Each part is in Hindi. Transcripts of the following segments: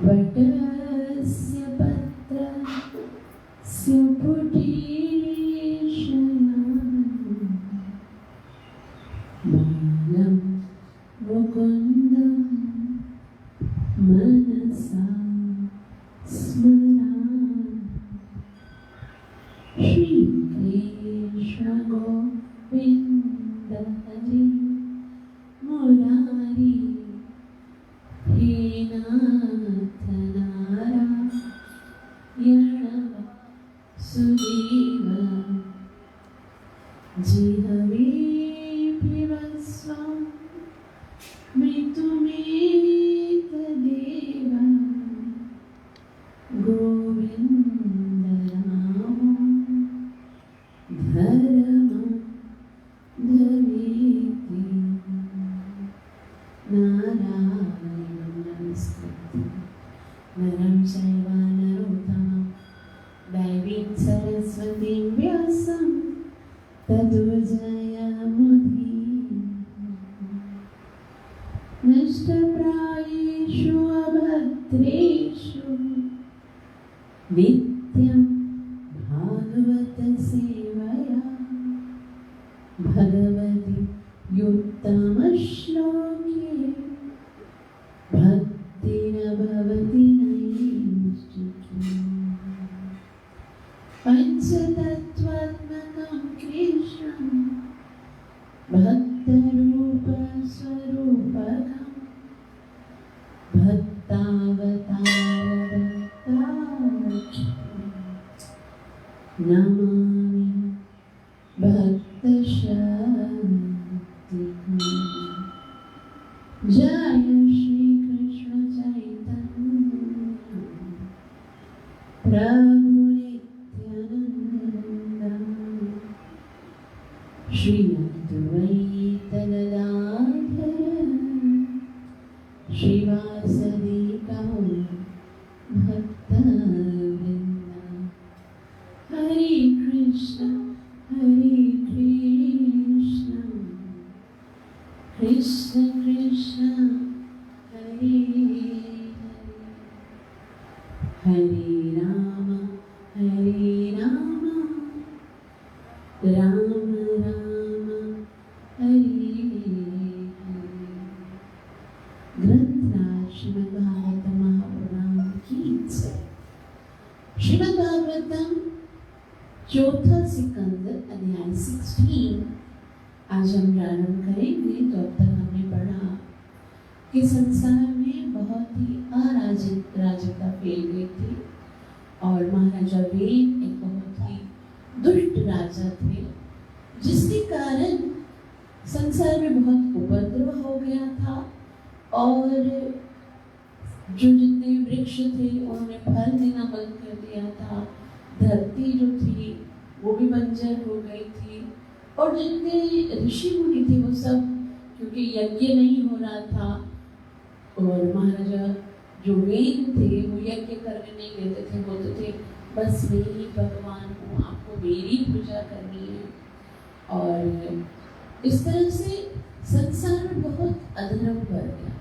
वटस्य पत्रस्य पुटीशयामि बालं मुकुन्दं मनसा स्मरामि श्रीकृष्ण गोविन्द हरि मुरारी हे नाथ नारायण सुजीव जिह्वे पिबस्वं मृत्युमेतदेव गोविन्द नाम धर्मं धरेति नारायणं नमस्कृत्य नरं चैव नरोत्तमं दैवीं सरस्वतीं व्यासं ततो जयमुदीरये नष्टप्रायेषु अभद्रेषु नित्यं भागवत सेवया भगवति युक्तमश्लोके भक्तिर्न भवति नैष्टिकी पंचतत्त्वात्मकं कृष्णं भक्तरूपस्वरूपकं भक्तावतारभक्ताख्यं नमामि भक्तशक्तिं जय श्री कृष्ण चैतन्य प्रभु नित्यानंद श्री अद्वैत गदाधर श्रीवासदि गौर भक्तवृंद हरे कृष्ण कृष्ण कृष्ण हरे हरे राम राम राम हरे हरे। ग्रंथराज श्रीमद् भागवत महापुराण की जय। श्रीमद् भागवतम चौथा सिकंद अध्याय 16 आज हम प्रारंभ करेंगे। तो अब तक हमने पढ़ा कि संसार में बहुत ही अराजकता फैल गई थी और महाराजा वेद एक बहुत ही दुष्ट राजा थे, जिसके कारण संसार में बहुत उपद्रव हो गया था और जो जितने वृक्ष थे उन्होंने फल देना बंद कर दिया था। धरती जो थी वो भी बंजर हो गई थी और जितने ऋषि मुनि थे वो सब, क्योंकि यज्ञ नहीं हो रहा था और महाराजा जो वेद थे वो यज्ञ करने नहीं देते थे, बोलते थे बस मैं ही भगवान हूँ, आपको मेरी पूजा करनी है। और इस तरह से संसार में बहुत अधर्म बढ़ गया।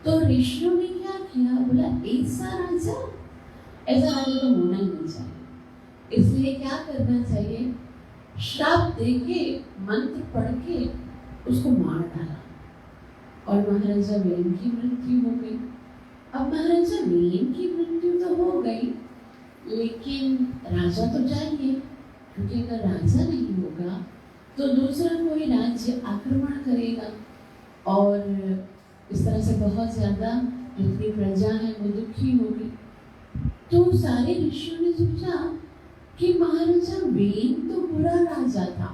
तो ऋषियों ने क्या किया, बोला ऐसा राजा तो होना ही नहीं चाहिए, इसलिए क्या करना चाहिए, श्राप देके मंत्र पढ़ के उसको मार डाला और महाराजा वेद की मृत्यु हो गई। अब महाराजा वेद की मृत्यु तो हो गई, लेकिन राजा तो चाहिए, क्योंकि अगर राजा नहीं होगा तो दूसरा कोई राज्य आक्रमण करेगा और इस तरह से बहुत ज्यादा जितनी प्रजा है वो दुखी होगी। तो सारे ऋषियों ने सोचा कि महाराजा वेद तो बुरा राजा था,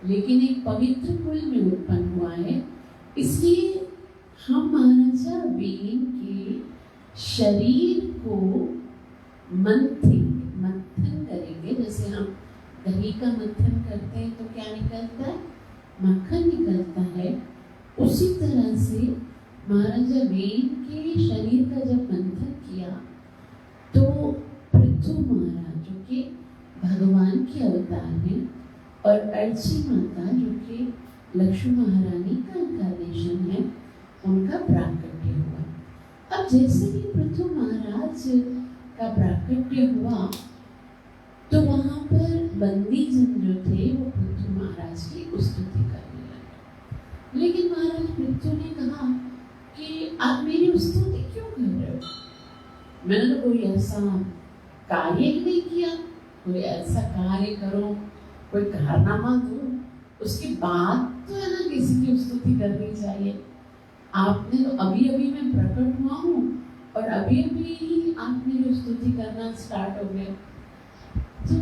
लेकिन एक पवित्र कुल में उत्पन्न हुआ है, इसलिए हम महाराजा वेद के शरीर को मंथन करेंगे। जैसे हम दही का मंथन करते हैं तो क्या निकलता है, मक्खन निकलता है। उसी तरह से महाराजा वेद के शरीर का जब मंथन किया तो पृथु महाराज जो कि भगवान के अवतार हैं और अर्ची माता जो कि लक्ष्मी महारानी का इनकारनेशन है, उनका प्राकट्य हुआ। अब जैसे ही पृथु महाराज का प्राकट्य हुआ तो वहां पर बंदी जन जो थे वो पृथु महाराज की स्तुति करने लगे। लेकिन महाराज पृथु ने कहा कि आप मेरी स्तुति क्यों कर रहे हो? मैंने तो कोई ऐसा कार्य ही नहीं किया। कोई ऐसा कार्य करो, कोई कारनामा दो, उसके बाद तो है ना किसी की स्तुति करनी चाहिए। आपने तो अभी अभी मैं प्रकट हुआ हूँ और अभी अभी ही आप मेरी स्तुति करना स्टार्ट हो गए। तो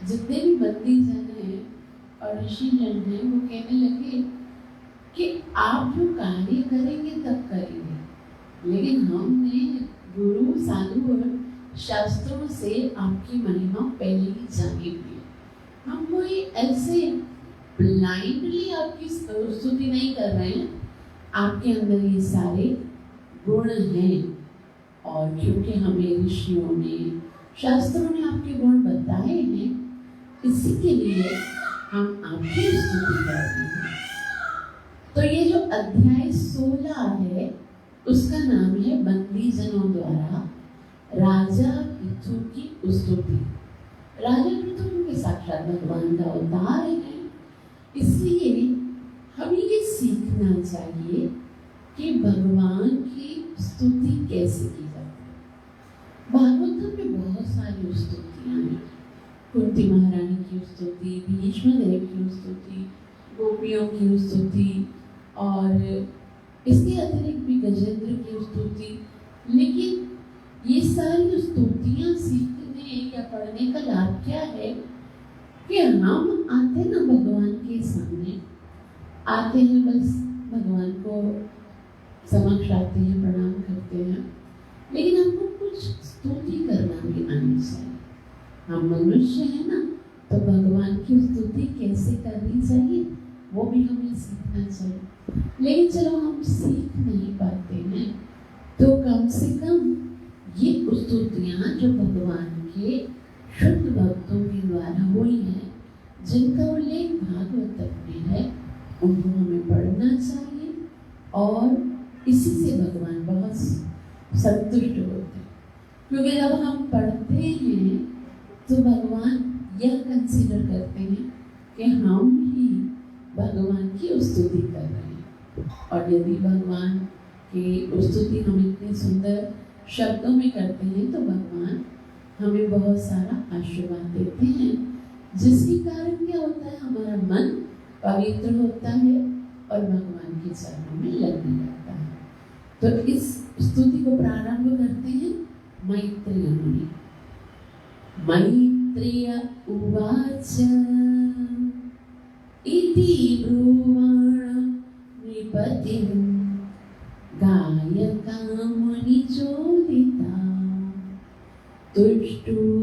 जितने भी बंदी जन हैं और ऋषि जन हैं वो कहने लगे कि आप जो कार्य करेंगे तब करेंगे, लेकिन हमने गुरु साधु और शास्त्रों से आपकी महिमा पहले ही जानी हुई है। हम कोई ऐसे ब्लाइंडली आपकी स्तुति नहीं कर रहे हैं। आपके अंदर ये सारे गुण हैं और क्योंकि हमें ऋषियों ने शास्त्रों ने आपके गुण बताए हैं, इसी के लिए हम आपकी स्तुति कर रहे हैं। तो ये जो अध्याय 16 है उसका नाम है बंदी जनों द्वारा राजा पृथु की स्तुति। राजा पृथु के साक्षात भगवान का अवतार है, इसलिए हमें ये सीखना चाहिए कि भगवान की स्तुति कैसे की जाती है। भागवतम में बहुत सारी स्तुतियाँ हैं। कुंती महारानी की स्तुति, भीष्म देव की स्तुति, गोपियों की स्तुति और इसके अतिरिक्त भी गजेंद्र की स्तुति। लेकिन ये सारी स्तुतियाँ सीखने या पढ़ने का लाभ क्या है कि हम आते ना भगवान के सामने, आते हैं बस भगवान को समक्ष आते हैं, प्रणाम करते हैं, लेकिन हमको कुछ स्तुति करना भी आनी चाहिए। हम मनुष्य हैं ना, तो भगवान की स्तुति कैसे करनी चाहिए वो भी हमें सीखना चाहिए। लेकिन चलो हम सीख नहीं पाते हैं तो कम से कम ये स्तुतियाँ जो भगवान के शुद्ध भक्तों के द्वारा हुई हैं, जिनका उल्लेख भागवत में है, उनको हमें पढ़ना चाहिए और इसी से भगवान बहुत संतुष्ट होते हैं। क्योंकि जब हम पढ़ते हैं तो भगवान यह कंसीडर करते हैं कि हम ही भगवान की स्तुति कर रहे हैं। और यदि भगवान की स्तुति हम इतने सुंदर शब्दों में करते हैं तो भगवान हमें बहुत सारा आशीर्वाद देते हैं, जिसके कारण क्या होता है, हमारा मन पवित्र होता है और भगवान के चरणों में लगने लगता है। तो इस स्तुति को प्रारंभ करते हैं मैत्रेय मुनि। मैत्रेय उवाच इति ब्रुवाण नृपतिं गायका मुनिचोदिता तुष्टुवस्तुष्टमन्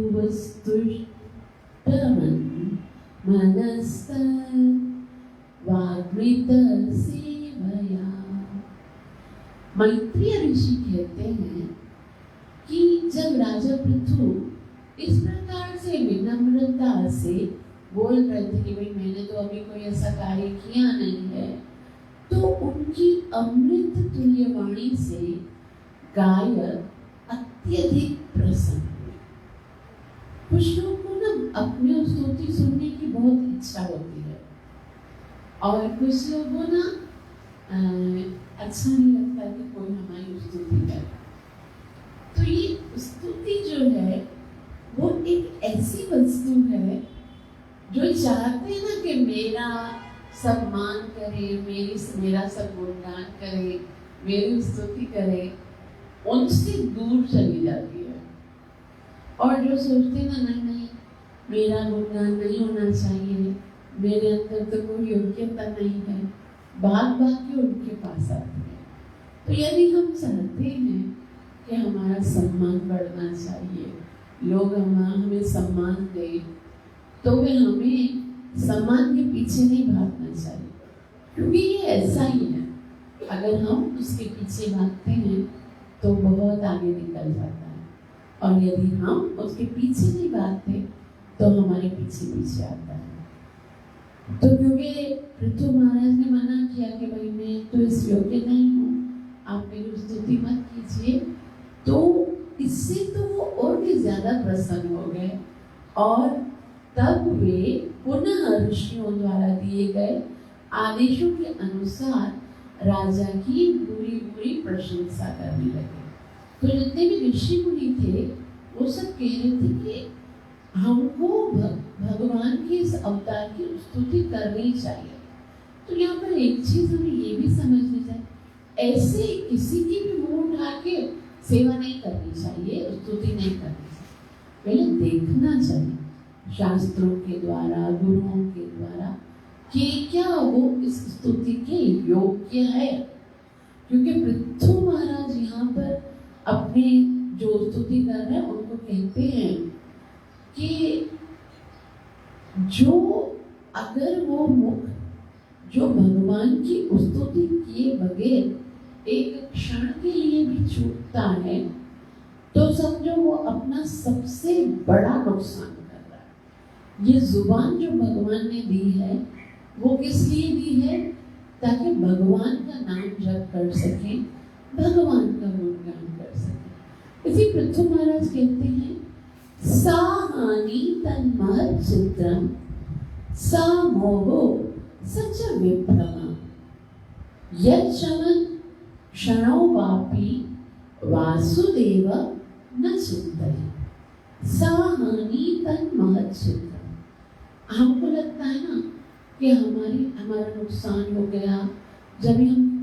मनस्त वाग्मित सेवया। मैत्रेय ऋषि कहते हैं कि जब राजा पृथु इस प्रकार से विनम्रता से बोल रहे थे कि भाई मैंने तो अभी कोई ऐसा कार्य किया नहीं है, तो उनकी अमृत तुल्य वाणी से गायक अत्यधिक प्रसन्न हुए। कुछ लोगों को ना अपनी स्तुति सुनने की बहुत इच्छा होती है और कुछ लोगों को ना अच्छा नहीं लगता कि कोई हमारी स्तुति करे। तो ये स्तुति जो है वो एक ऐसी वस्तु है जो चाहते हैं ना कि मेरा सम्मान करे, मेरा सब गुणगान करे, मेरी स्तुति करे, उनसे दूर चली जाती है। और जो सोचते हैं ना नहीं मेरा गुणगान नहीं होना चाहिए, मेरे अंदर तो कोई योग्यता नहीं है, भाग के उनके पास आते हैं। तो यदि हम चाहते हैं कि हमारा सम्मान बढ़ना चाहिए, लोग हमें सम्मान दें, तो वे हमें सम्मान के पीछे नहीं भागना चाहिए, क्योंकि ये ऐसा ही है। अगर हम उसके पीछे भागते हैं तो बहुत आगे निकल जाता है, और यदि हम उसके पीछे नहीं भागते तो हमारे पीछे पीछे आता है। तो क्योंकि पृथु महाराज ने मना किया कि भाई मैं तो इस योग्य नहीं हूँ, आप मेरी स्तुति मत कीजिए, तो इससे तो वो और भी ज्यादा प्रसन्न हो गए और तब वे पुनः ऋषियों द्वारा दिए गए आदेशों के अनुसार राजा की बुरी बुरी प्रशंसा करने लगे। तो जितने भी ऋषि मुनि थे वो सब कह रहे थे कि हमको भगवान के इस अवतार की स्तुति करनी चाहिए। तो यहाँ पर एक चीज हमें ये भी समझनी चाहिए, ऐसे किसी की भी मुंह उठा के सेवा नहीं करनी चाहिए, स्तुति नहीं करनी चाहिए। पहले देखना चाहिए शास्त्रों के द्वारा, गुरुओं के द्वारा कि क्या वो इस स्तुति के योग्य है। क्योंकि पृथु महाराज यहाँ पर अपनी जो स्तुति कर रहे हैं उनको कहते हैं कि जो अगर वो मुख जो भगवान की स्तुति किए बगैर एक क्षण के लिए भी छूटता है तो समझो वो अपना सबसे बड़ा नुकसान कर रहा है। ये जुबान जो भगवान ने दी है वो किस लिए दी है? ताकि भगवान का नाम जप कर सके, भगवान का गुणगान कर सके। इसी पृथु महाराज कहते हैं साहानि तन्महत् चित्रम सा मोहो सच विभ्रमा यच्चमन् क्षणो वापि वासुदेव न चिन्तयेत्। साहानि तन्महत् चित्रम। हमको लगता है ना कि हमारा नुकसान हो गया, जब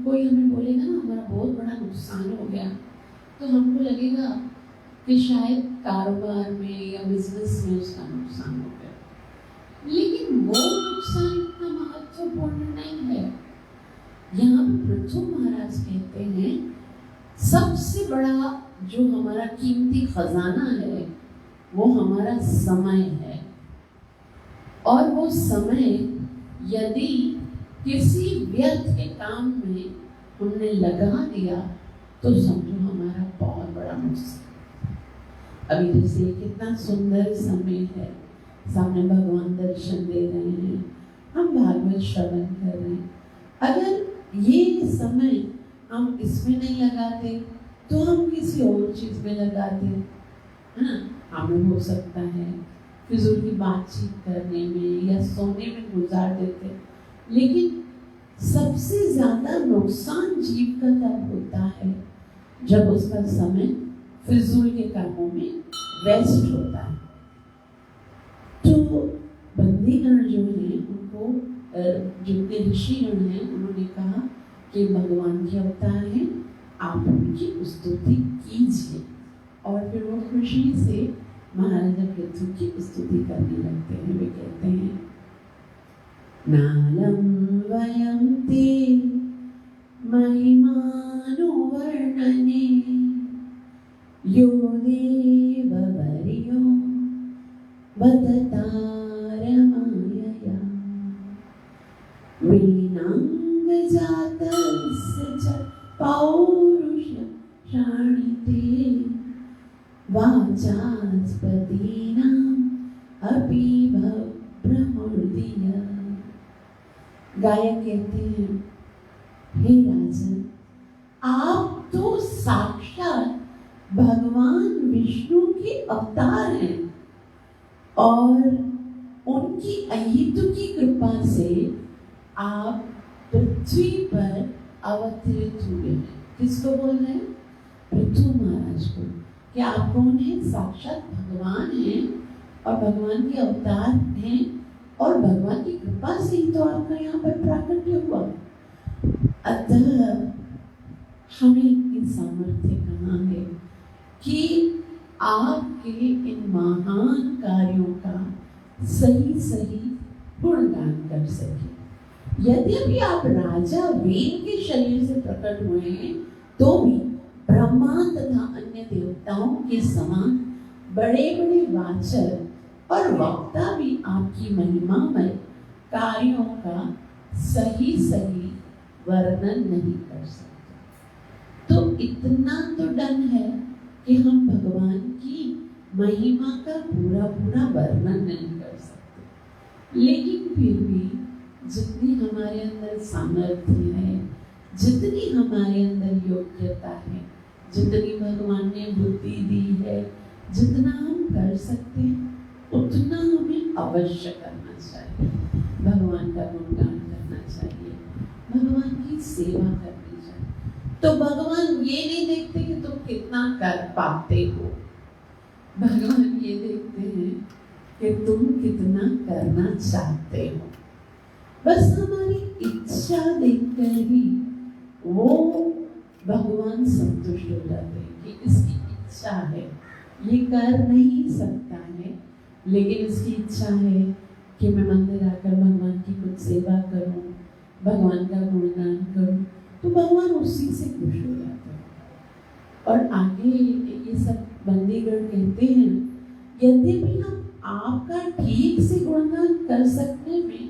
कोई हमें बोलेगा ना हमारा बहुत बड़ा नुकसान हो गया तो हमको लगेगा कि शायद कारोबार में या बिजनेस में उसका नुकसान हो गया, लेकिन वो नुकसान इतना महत्वपूर्ण नहीं है। यहाँ पृथु महाराज कहते हैं सबसे बड़ा जो हमारा कीमती खजाना है वो हमारा समय है, और वो समय यदि किसी व्यर्थ के काम में हमने लगा दिया तो समझो हमारा बहुत बड़ा नुकसान। अभी जैसे कितना सुंदर समय है, सामने भगवान दर्शन दे रहे हैं, हम भागवत श्रवण कर रहे हैं, अगर ये समय हम इसमें नहीं लगाते तो हम किसी और चीज में लगाते, है ना। हमें हो सकता है फिजूल की बातचीत करने में या सोने में गुजार देते, लेकिन सबसे ज्यादा नुकसान जीव का तब होता है जब उसका समय फिजूल के कामों में वेस्ट होता है। तो बंदीगण जो है उनको जितने ऋषिगण हैं उन्होंने कहा कि भगवान के अवतार हैं, आप उनकी स्तुति कीजिए, और फिर वो खुशी से महाराजा पृथु की स्तुति करने लगते हैं। वे कहते हैं नालम वयं ते महिमानो वर्णने यो देववर्यो वदतारमायया वीणांग जातस्य च पौरुषं शाणिते वाचास्पतीनां अपि भ्रमोदीय। गायक कहते हैं हे राजन, आप तो साक्षात भगवान विष्णु के अवतार हैं और उनकी अहेतुकी कृपा से आप पृथ्वी पर अवतरित हुए हैं। किसको बोल रहे हैं? पृथु महाराज को। कि आप कौन है? साक्षात भगवान हैं और भगवान के अवतार हैं, और भगवान की कृपा से ही तो आपका यहाँ पर प्राकट्य हुआ। अतः हमें इतनी सामर्थ्य कहाँ है कि आपके इन महान कार्यों का सही सही गुणगान कर सके। यद्यपि आप राजा वेद के शरीर से प्रकट हुए हैं तो भी ब्रह्मा तथा अन्य देवताओं के समान बड़े बड़े वाचक और वक्ता भी आपकी महिमामय कार्यों का सही सही वर्णन नहीं कर सकते। तो इतना तो डन है कि हम भगवान की महिमा का पूरा पूरा वर्णन नहीं कर सकते, लेकिन फिर भी जितनी हमारे अंदर सामर्थ्य है, जितनी हमारे अंदर योग्यता है, जितनी भगवान ने बुद्धि दी है, जितना हम कर सकते हैं उतना हमें अवश्य करना चाहिए। भगवान का गुणगान करना चाहिए, भगवान की सेवा करनी चाहिए। तो भगवान ये नहीं देखते कि तुम कितना कर पाते हो, भगवान ये देखते हैं कि तुम कितना करना चाहते हो। बस हमारी इच्छा देखकर ही वो भगवान संतुष्ट हो जाते हैं कि इसकी इच्छा है, ये कर नहीं सकता है लेकिन इसकी इच्छा है कि मैं मंदिर आकर भगवान की कुछ सेवा करूं, भगवान का गुणगान करूं, तो भगवान उसी से खुश हो जाते हैं। और आगे ये सब बंदीगण कहते हैं, यद्यपि हम आपका ठीक से गुणगान कर सकने में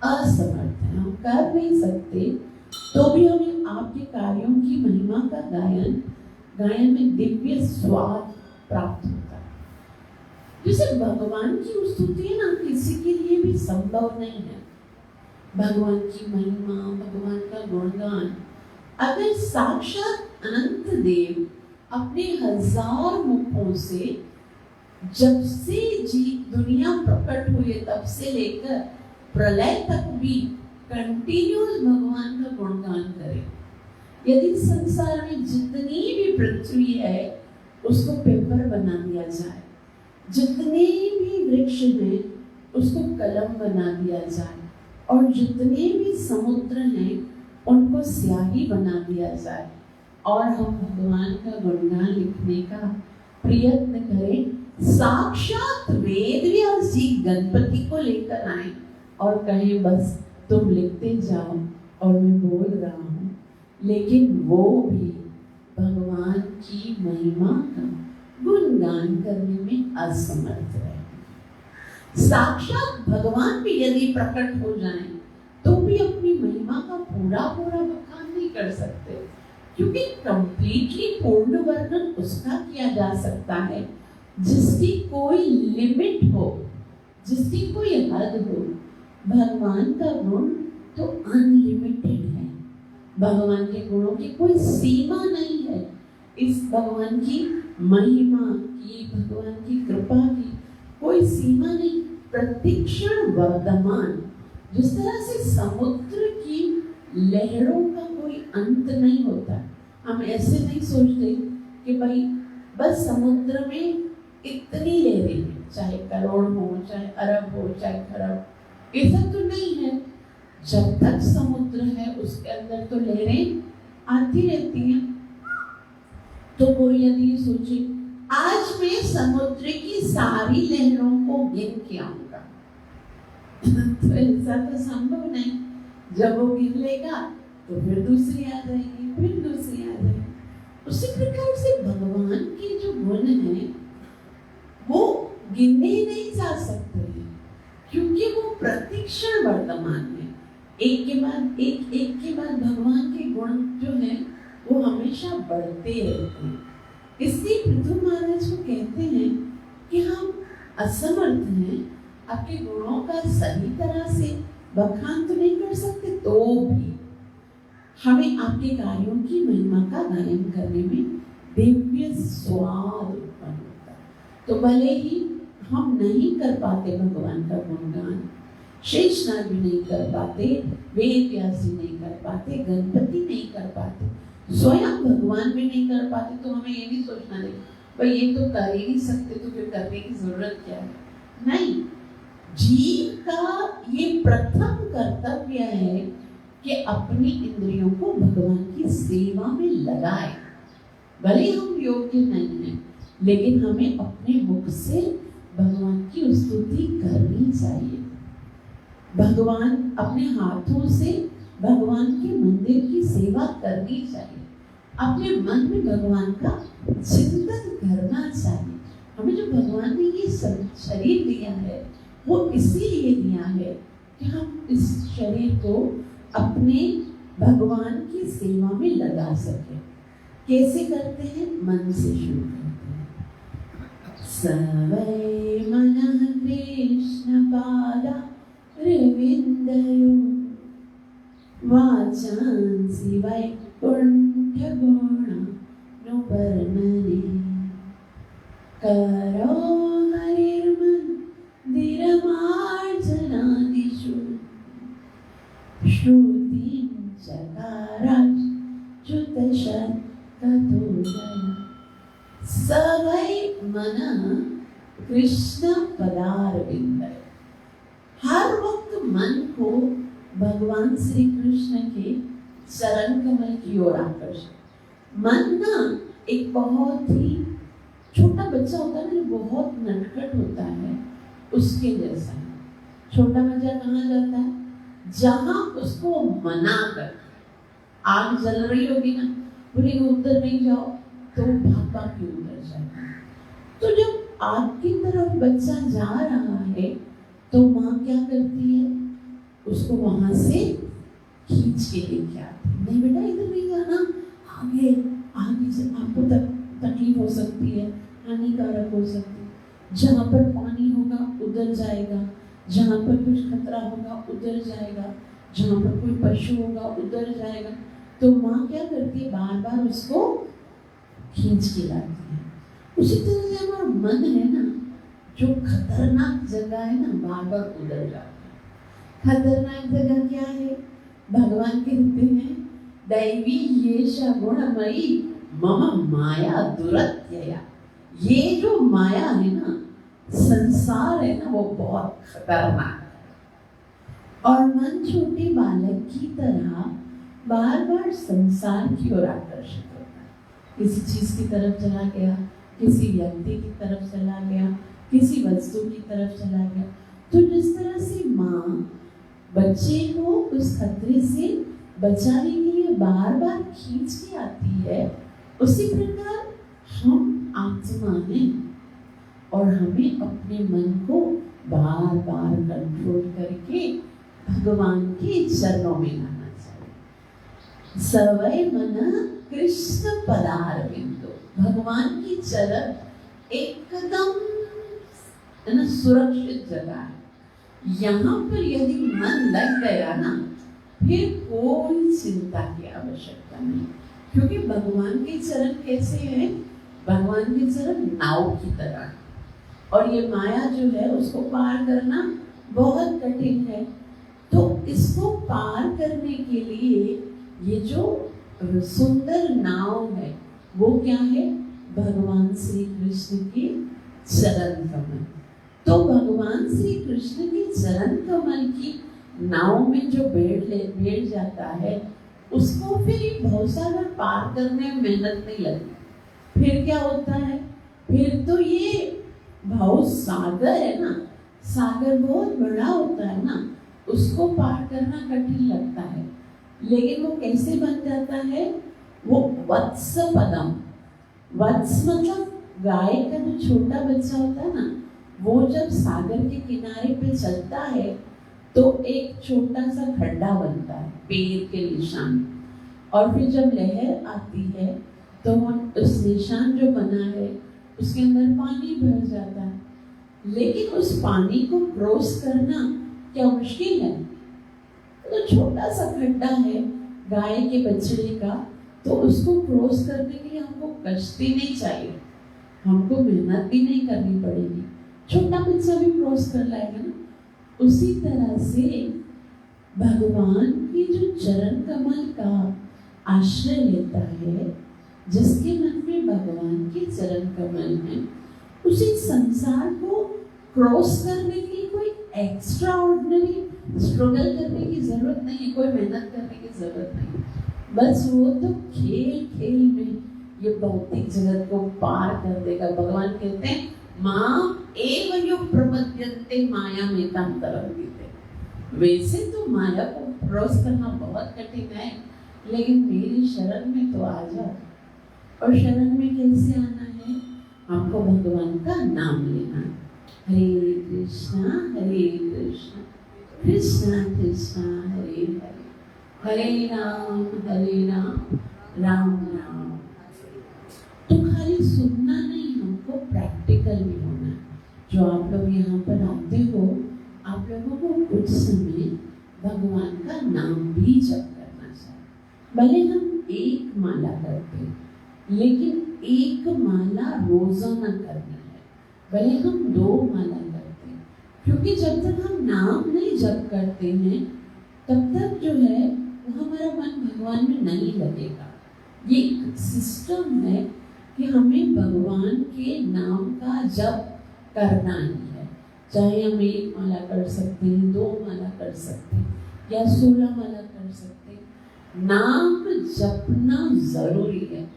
असमर्थ हैं, हम कर नहीं सकते, तो भी हमें आपके कार्यों की महिमा का गायन में दिव्य स्वाद प्राप्त होता है। जैसे भगवान की स्तुति है ना, किसी के लिए भी संभव नहीं है। भगवान की महिमा, भगवान का गुणगान अगर साक्षात अनंत देव अपने 1000 मुखों से जब से दुनिया प्रकट हुई तब से लेकर प्रलय तक भी कंटिन्यूस भगवान का गुणगान करें, यदि संसार में जितनी भी पृथ्वी है उसको पेपर बना दिया जाए, जितने भी वृक्ष हैं उसको कलम बना दिया जाए, और जितने भी समुद्र हैं उनको स्याही बना दिया जाए, और हम भगवान का गुणगान लिखने का प्रयत्न करें, साक्षात वेद व्यास जी गणपति को लेकर आए और कहें बस तुम लिखते जाओ और मैं बोल रहा हूँ, लेकिन वो भी भगवान की महिमा का गुणगान करने में असमर्थ रहे। साक्षात भगवान भी यदि प्रकट हो जाएं तो भी अपनी महिमा का पूरा बखान नहीं कर सकते, क्योंकि कंप्लीटली पूर्ण वर्णन उसका किया जा सकता है जिसकी कोई लिमिट हो, जिसकी कोई हद हो। भगवान का गुण तो अनलिमिटेड है, भगवान के गुणों की कोई सीमा नहीं है। इस भगवान की महिमा की, भगवान की कृपा की कोई सीमा नहीं, प्रतिक्षण वर्तमान। जिस तरह से समुद्र की लहरों का कोई अंत नहीं होता, हम ऐसे नहीं सोचते कि भाई बस समुद्र में इतनी लहरें हैं, चाहे करोड़ हो, चाहे अरब हो, चाहे खरब, ऐसा तो नहीं है। जब तक समुद्र है उसके अंदर तो लहरें आती रहती हैं। तो कोई यदि सोचे आज मैं समुद्र की सारी लहरों को गिन के आऊंगा तो ऐसा तो संभव नहीं। जब वो गिन लेगा तो फिर दूसरी आ जाएगी, फिर दूसरी आ जाएगी। उसी प्रकार से भगवान के जो गुण हैं वो गिने ही नहीं जा सकते हैं, क्योंकि वो प्रतिक्षण वर्तमान है। एक के बाद भगवान के गुण जो हैं वो हमेशा बढ़ते रहते हैं। इसलिए पृथु महाराज को कहते हैं कि हम असमर्थ हैं, आपके गुणों का सही तरह से बखान तो नहीं कर सकते, तो भी हमें आपके कार्यों की महिमा का गायन करने में दिव्य स्वाद उत्पन्न होता है। तो भले ही हम नहीं कर पाते भगवान का गुणगान, शेषनाग भी नहीं कर पाते, वेद व्यास जी नहीं कर पाते, गणपति नहीं कर पाते, स्वयं भगवान भी नहीं कर पाते, तो हमें ये नहीं सोचना नहीं भाई ये तो कर ही नहीं सकते तो फिर करने की जरूरत क्या है। नहीं, जीव का ये प्रथम कर्तव्य है कि अपनी इंद्रियों को भगवान की सेवा में लगाए। भले हम योग्य नहीं हैं, लेकिन हमें अपने मुख से भगवान की स्तुति करनी चाहिए। भगवान अपने हाथों से भगवान के मंदिर की सेवा करनी चाहिए। अपने मन में भगवान का चिंतन करना चाहिए। हमें जो भगवान ने ये शरीर दिया है वो इसीलिए दिया है कि हम इस शरीर को अपने भगवान की सेवा में लगा सके। कैसे करते हैं? मन से शुरू करते हैं। सवै मनः कृष्ण पादा रविंदयो वाचांसि वैकुंठ गुणा विष्णुवर्मणे करो हरिर्मन्दिरमार्जनादिषु श्रुतिं चकाराच्युतशतकोदया स वै मनः कृष्ण पदारविंद। हर वक्त मन को भगवान श्री कृष्ण के चरण कमल की ओर आकर्षित। मन ना एक बहुत ही छोटा बच्चा होता है ना, बहुत नटखट होता है, उसके जैसा है। छोटा बच्चा कहाँ जाता है? जहां उसको मना कर, आग जल रही होगी ना, बोले उधर नहीं जाओ, तो भाग भाग के उधर जाता है। तो जब आग की तरफ बच्चा जा रहा है तो माँ क्या करती है? उसको वहां से खींच के लेके आती है। नहीं बेटा इधर नहीं जाना, आगे आगे से आपको तकलीफ हो सकती है, हानिकारक हो सकती है। जहाँ पर पानी होगा उधर जाएगा, जहाँ पर कुछ खतरा होगा उधर जाएगा, जहाँ पर कोई पशु होगा उधर जाएगा। तो माँ क्या करती है? बार बार उसको खींच के लाती है। उसी तरह से हमारा मन है ना, जो खतरनाक जगह है ना, बार बार उधर जाता है। खतरनाक जगह क्या है? भगवान कहते हैं दैवी येषा गुणमयी मम माया दुरत्यया। ये जो माया है ना, संसार है ना, वो बहुत खतरनाक है। और मन छोटे बालक की तरह बार बार संसार की ओर आकर्षित होता है। किसी चीज की तरफ चला गया, किसी व्यक्ति की तरफ चला गया, किसी वस्तु की तरफ चला गया। तो जिस तरह से माँ बच्चे को उस खतरे से बचाने के लिए बार बार खींच के आती है, उसी प्रकार हम आत्मा हैं और हमें अपने मन को बार बार कंट्रोल करके भगवान के चरणों में लाना चाहिए। सवै मन कृष्ण पदारविंदो। भगवान की चरण एकदम सुरक्षित जगह है। यहाँ पर यदि मन लग गया ना, फिर कोई चिंता की आवश्यकता नहीं, क्योंकि भगवान के चरण कैसे हैं? भगवान के चरण नाव की तरह, और ये माया जो है उसको पार करना बहुत कठिन है। तो इसको पार करने के लिए ये जो सुंदर नाव है वो क्या है? भगवान श्री कृष्ण के चरण कमल। तो भगवान श्री कृष्ण के चरण कमल की नाव में जो बैठ जाता है, उसको फिर भवसागर पार करने में मेहनत नहीं लगती। फिर क्या होता है? फिर तो ये भव सागर है ना, सागर बहुत बड़ा होता है ना, उसको पार करना कठिन लगता है। लेकिन वो कैसे बन जाता है? वो वत्स पदम। वत्स मतलब गाय का जो छोटा बच्चा होता है ना, वो जब सागर के किनारे पे चलता है तो एक छोटा सा खड्डा बनता है पैर के निशान, और फिर जब लहर आती है तो उस निशान जो बना है उसके अंदर पानी भर जाता है। लेकिन उस पानी को क्रॉस करना क्या मुश्किल है? तो छोटा सा खड्डा है गाय के बछड़े का, तो उसको क्रॉस करने के लिए हमको कश्ती नहीं चाहिए, हमको मेहनत भी नहीं करनी पड़ेगी, छोटा बच्चा भी क्रॉस कर लाएगा ना। उसी तरह से भगवान की जो चरण कमल का आश्रय लेता है, जिसके मन में भगवान के चरण कमल है, उसे संसार को क्रॉस करने के लिए कोई एक्स्ट्रा ऑर्डिनरी स्ट्रगल करने की जरूरत नहीं है, कोई मेहनत करने की जरूरत नहीं। बस वो तो खेल खेल में ये भौतिक जगत को पार कर देगा। भगवान कहते हैं मां एव यो प्रपद्यन्ते माया में तरंगिते। वैसे तो माया को क्रॉस करना बहुत कठिन है, लेकिन मेरी शरण में तो आ जाओ। और शरण में कैसे आना है? हमको भगवान का नाम लेना। हरे कृष्णा कृष्णा कृष्णा हरे हरे, हरे राम राम राम। तो खाली सुनना नहीं, हमको प्रैक्टिकल भी होना। जो आप लोग यहाँ पर आते हो, आप लोगों को कुछ समय भगवान का नाम भी जप करना चाहिए। भले हम एक माला करते, लेकिन एक माला रोजाना करना है, भले हम 2 माला करते हैं, क्योंकि जब तक हम नाम नहीं जप करते हैं तब तक जो है वो हमारा मन भगवान में नहीं लगेगा। ये एक सिस्टम है कि हमें भगवान के नाम का जप करना ही है, चाहे हम 1 माला कर सकते हैं, 2 माला कर सकते हैं या 16 माला कर सकते हैं। नाम जपना जरूरी है,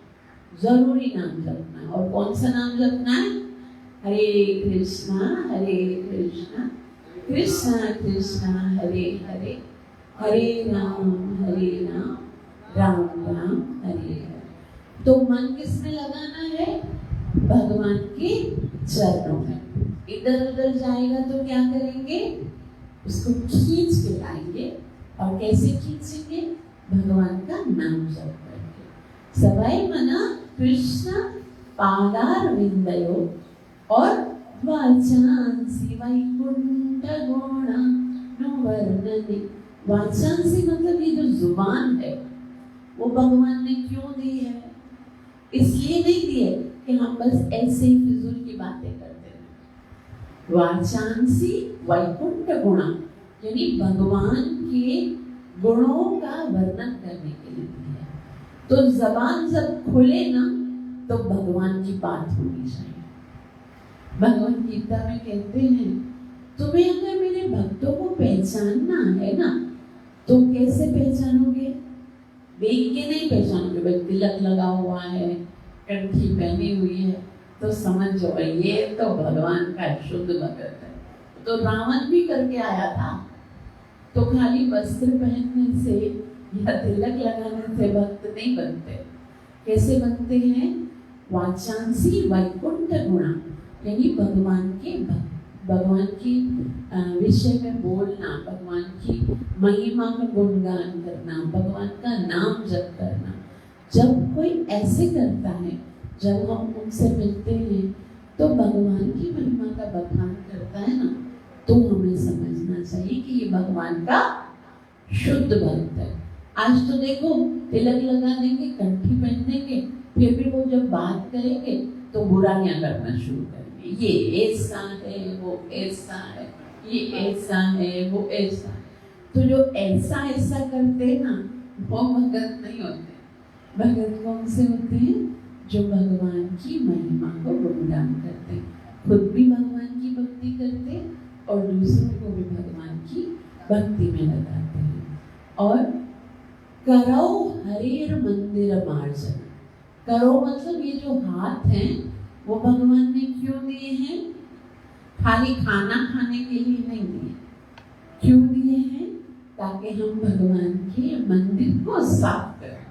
जरूरी नाम जपना है। और कौन सा नाम जपना है? हरे कृष्णा कृष्णा कृष्णा हरे हरे, हरे राम राम राम हरे हरे। तो मन किसमें लगाना है? भगवान के चरणों में। इधर उधर जाएगा तो क्या करेंगे? उसको खींच के लाएंगे। और कैसे खींचेंगे? भगवान का नाम जप करके। सवाई मना कृष्ण पादारविंदयो और वाचांसी वैकुंठ गुणा नुवर्णने। वाचांसी मतलब ये जो जुबान है वो भगवान ने क्यों दी है? इसलिए नहीं दी है कि हम बस ऐसे ही फिजूल की बातें करते हैं। वाचांसी वैकुंठ गुणा यानी भगवान के गुणों का वर्णन करने के लिए दी है। तो जबान जब खुले ना तो भगवान की बात होनी चाहिए। भगवान गीता में कहते हैं तुम्हें अगर मेरे भक्तों को पहचानना है ना तो कैसे पहचानोगे? देख के नहीं पहचानोगे। भाई तिलक लगा हुआ है, कंठी पहनी हुई है तो समझ जाओ ये तो भगवान का शुद्ध भक्त है। तो रावण भी करके आया था। तो खाली वस्त्र पहनने से या तिलक लगाने से भक्त नहीं बनते। कैसे बनते हैं? वाचांसी वैकुंठ गुणा यानी भगवान की विषय में बोलना, भगवान की महिमा का गुणगान करना, भगवान का नाम जप करना। जब कोई ऐसे करता है, जब हम उनसे मिलते हैं तो भगवान की महिमा का बखान करता है ना, तो हमें समझना चाहिए कि ये भगवान का शुद्ध भक्त है। आज तो देखो तिलक लगा देंगे, कंठी पहन देंगे, फिर भी वो जब बात करेंगे तो बुराइयां करना शुरू करेंगे। ये ऐसा है, वो ऐसा है, ये ऐसा है, वो ऐसा है। तो जो ऐसा करते हैं ना वो भगत नहीं होते। भगत कौन से होते हैं? जो भगवान की महिमा को गुणगान करते हैं, खुद भी भगवान की भक्ति करते और दूसरों को भी भगवान की भक्ति में लगाते हैं। और करो हरेर मंदिर मार्जन। करो मतलब ये जो हाथ हैं वो भगवान ने क्यों दिए हैं? खाली खाना खाने के लिए नहीं दिए। क्यों दिए हैं? ताकि हम भगवान के मंदिर को साफ करें।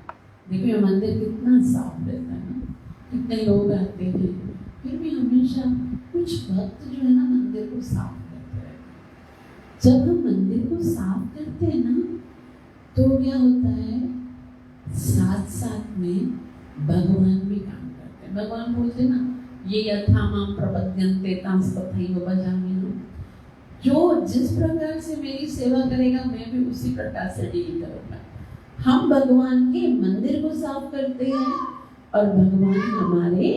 देखिए मंदिर कितना साफ रहता है ना, कितने लोग आते हैं, फिर भी हमेशा कुछ भक्त जो है ना मंदिर को साफ करते रहते हैं। जब हम मंदिर को साफ करते हैं ना तो क्या होता है? साथ साथ में भगवान भी काम करते हैं। भगवान बोलते ना ये यथा माम प्रपद्यन्ते तथैव भजाम्यहम्। जो जिस प्रकार से मेरी सेवा करेगा मैं भी उसी प्रकार से डील करूंगा। हम भगवान के मंदिर को साफ करते हैं और भगवान हमारे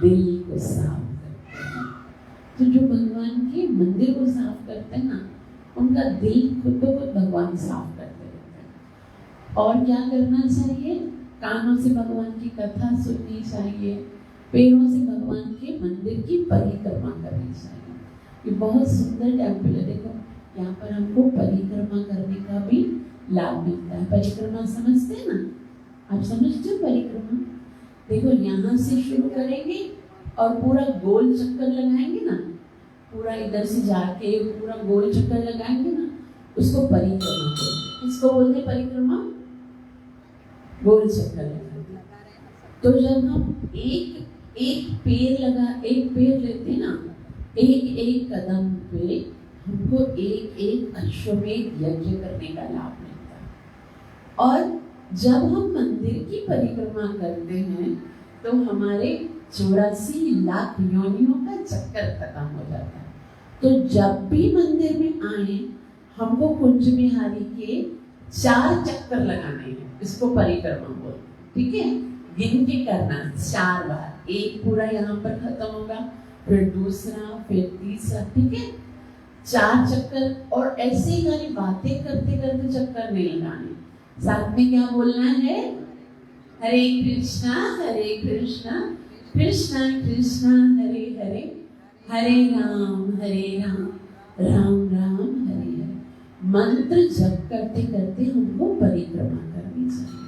दिल को साफ करते हैं। तो जो भगवान के मंदिर को साफ करते हैं ना उनका दिल खुद ब खुद भगवान साफ करते रहते हैं। और क्या करना चाहिए? कानों से भगवान की कथा सुननी चाहिए, पैरों से भगवान के मंदिर की परिक्रमा करनी चाहिए। ये बहुत सुंदर टेम्पल है। देखो यहाँ पर हमको परिक्रमा करने का भी लाभ मिलता है। परिक्रमा समझते हैं ना? आप समझते हो परिक्रमा? देखो यहाँ से शुरू करेंगे और पूरा गोल चक्कर लगाएंगे ना, पूरा इधर से जाके पूरा गोल चक्कर लगाएंगे ना, उसको परिक्रमा बोलते हैं। किसको बोलते हैं परिक्रमा? गोल चक्कर लगाएंगे। तो जब हम एक पैर लेते ना, एक कदम पे हमको एक अश्वमेध यज्ञ करने का लाभ मिलता है। और जब हम मंदिर की परिक्रमा करते हैं तो हमारे 84 लाख योनियों का चक्कर खत्म हो जाता है। तो जब भी मंदिर में आए हमको कुंज बिहारी के 4 चक्कर लगाने हैं। इसको परिक्रमा बोलते हैं। ठीक है? गिन के करना 4 बार। एक पूरा यहाँ पर खत्म होगा, फिर दूसरा, फिर तीसरा, ठीक है? 4 चक्कर, और ऐसे ही खाली बातें करते करते चक्कर नहीं लगाने। साथ में क्या बोलना है? हरे कृष्णा कृष्णा कृष्णा हरे हरे, हरे राम राम राम हरे हरे। मंत्र जप करते करते हमको परिक्रमा करनी चाहिए,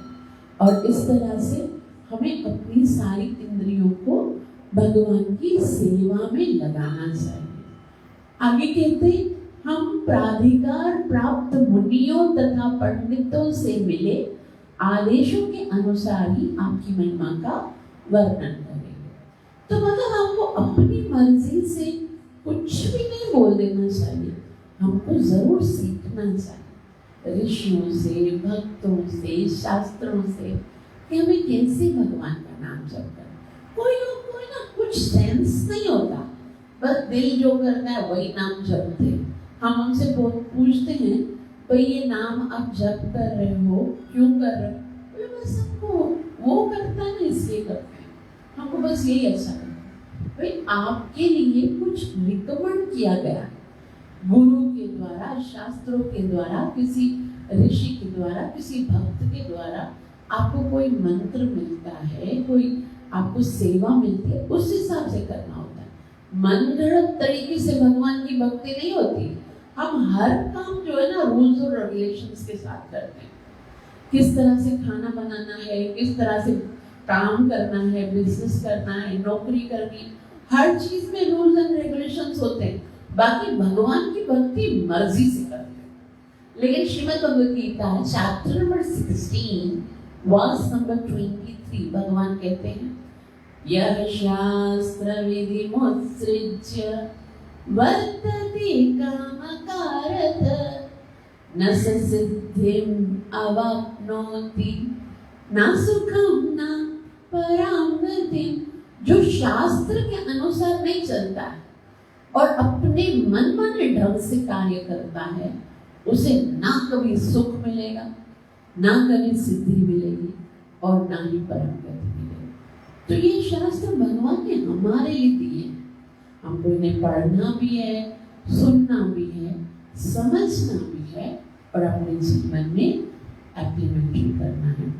और इस तरह से हमें अपनी सारी इंद्रियों को भगवान की सेवा में लगाना चाहिए। आगे कहते हम प्राधिकार प्राप्त मुनियों तथा पंडितों से मिले आदेशों के अनुसार ही आपकी महिमा का वर्णन करेंगे। तो मतलब हमको अपनी मर्जी से कुछ भी नहीं बोल देना चाहिए, हमको जरूर सीखना चाहिए ऋषियों से, भक्तों से, शास्त्रों से कि हमें कैसे भगवान का नाम जप करना। कोई लोग कोई ना कुछ सेंस नहीं होता, बस दिल जो करता है वही नाम जपते। हम उनसे पूछते हैं, भाई ये नाम आप जप कर रहे हो, क्यों कर रहे हो? बस हमको वो करता है इसलिए करते हैं, हमको बस यही अच्छा लगता है। भाई आपके लिए कुछ रिकमेंड किया गया गुरु के द्वारा, शास्त्रों के द्वारा, किसी ऋषि के द्वारा, किसी भक्त के द्वारा आपको कोई मंत्र मिलता है, कोई आपको सेवा मिलती है, उस हिसाब से करना होता है। मनगढ़ंत तरीके से भगवान की भक्ति नहीं होती। हम हर काम जो है ना रूल्स और रेगुलेशंस के साथ करते हैं। किस तरह से खाना बनाना है, किस तरह से काम करना है, बिजनेस करना है, नौकरी करनी है, हर चीज में रूल्स एंड रेगुलेशंस होते हैं। बाकी भगवान की भक्ति मर्जी से करते हैं। लेकिन Shrimad Bhagavad Gita chapter number 16 verse number 23 भगवान कहते हैं, यह शास्त्र विधि मुत्सृज्य वर्तते कामकारत न स सिद्धिम् अवाप्नोति न सुखम न पराम गतिम्। जो शास्त्र के अनुसार नहीं चलता है और अपने मनमाने ढंग से कार्य करता है, उसे ना कभी सुख मिलेगा, ना कभी सिद्धि मिलेगी, और ना ही परम गति मिलेगी। तो ये शास्त्र भगवान ने हमारे लिए दिए हैं। हमको इन्हें पढ़ना भी है, सुनना भी है, समझना भी है, और अपने जीवन में इम्प्लीमेंट भी करना है।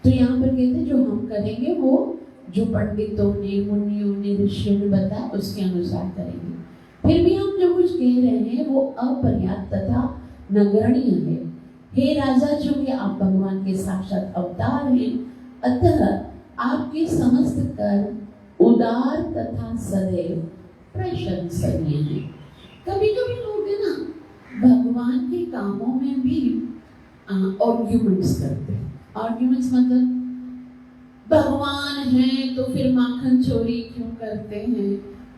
तो यहाँ पर कहते हैं जो हम करेंगे वो जो पंडितों ने, मुनियों ने, ऋषियों ने बताया उसके अनुसार करेंगे। फिर भी हम जो कुछ कह रहे हैं वो अपर्याप्त तथा नगण्य है। हे राजा, चूंकि आप भगवान के साक्षात अवतार हैं, अतः आपके समस्त कर्म उदार तथा सदैव प्रशंसनीय है। कभी कभी लोग है ना भगवान के कामों में भी आर्ग्यूमेंट्स करते हैं। आर्ग्यूमेंट्स मतलब भगवान है तो फिर माखन चोरी क्यों करते हैं,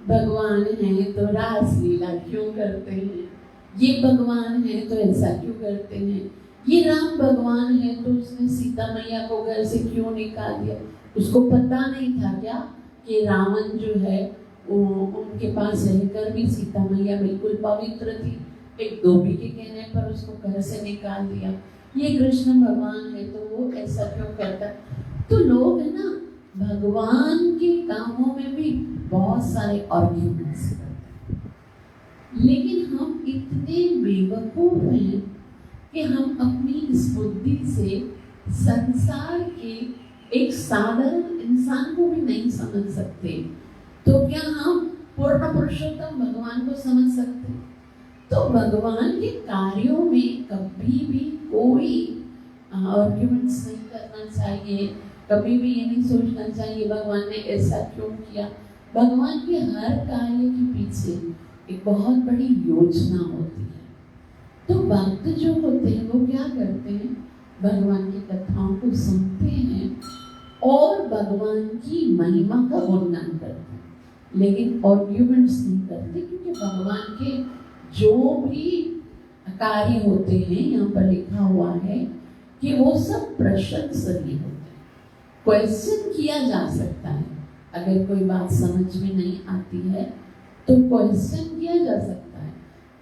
भगवान है तो रासलीला क्यों करते हैं, ये भगवान है तो ऐसा क्यों करते हैं, ये राम भगवान है तो उसने सीता मैया को घर से क्यों निकाल दिया। उसको पता नहीं था क्या कि रावण जो है उनके पास रहकर भी सीता मैया बिल्कुल पवित्र थी, एक धोबी के कहने पर उसको घर से निकाल दिया। ये कृष्ण भगवान है तो वो ऐसा क्यों करता। तो लोग है ना भगवान के कामों में भी बहुत सारे आर्ग्यूमेंट्स करते हैं, लेकिन हम इतने बेवकूफ हैं कि हम अपनी इस बुद्धि से संसार के एक साधारण इंसान को भी नहीं समझ सकते। तो क्या हम पूर्ण पुरुषोत्तम भगवान को समझ सकते? तो भगवान के कार्यों में कभी भी कोई आर्ग्यूमेंट्स नहीं करना चाहिए, कभी भी ये नहीं सोचना चाहिए भगवान ने ऐसा क्यों किया। भगवान के हर कार्य के पीछे एक बहुत बड़ी योजना होती है। तो भक्त जो होते हैं वो क्या करते हैं, भगवान की कथाओं को सुनते हैं और भगवान की महिमा का वर्णन करते हैं, लेकिन आर्ग्यूमेंट्स नहीं करते, क्योंकि भगवान के जो भी कार्य होते हैं यहाँ पर लिखा हुआ है कि वो सब प्रशंसनीय होते हैं। क्वेश्चन किया जा सकता है, अगर कोई बात समझ में नहीं आती है तो क्वेश्चन किया जा सकता है,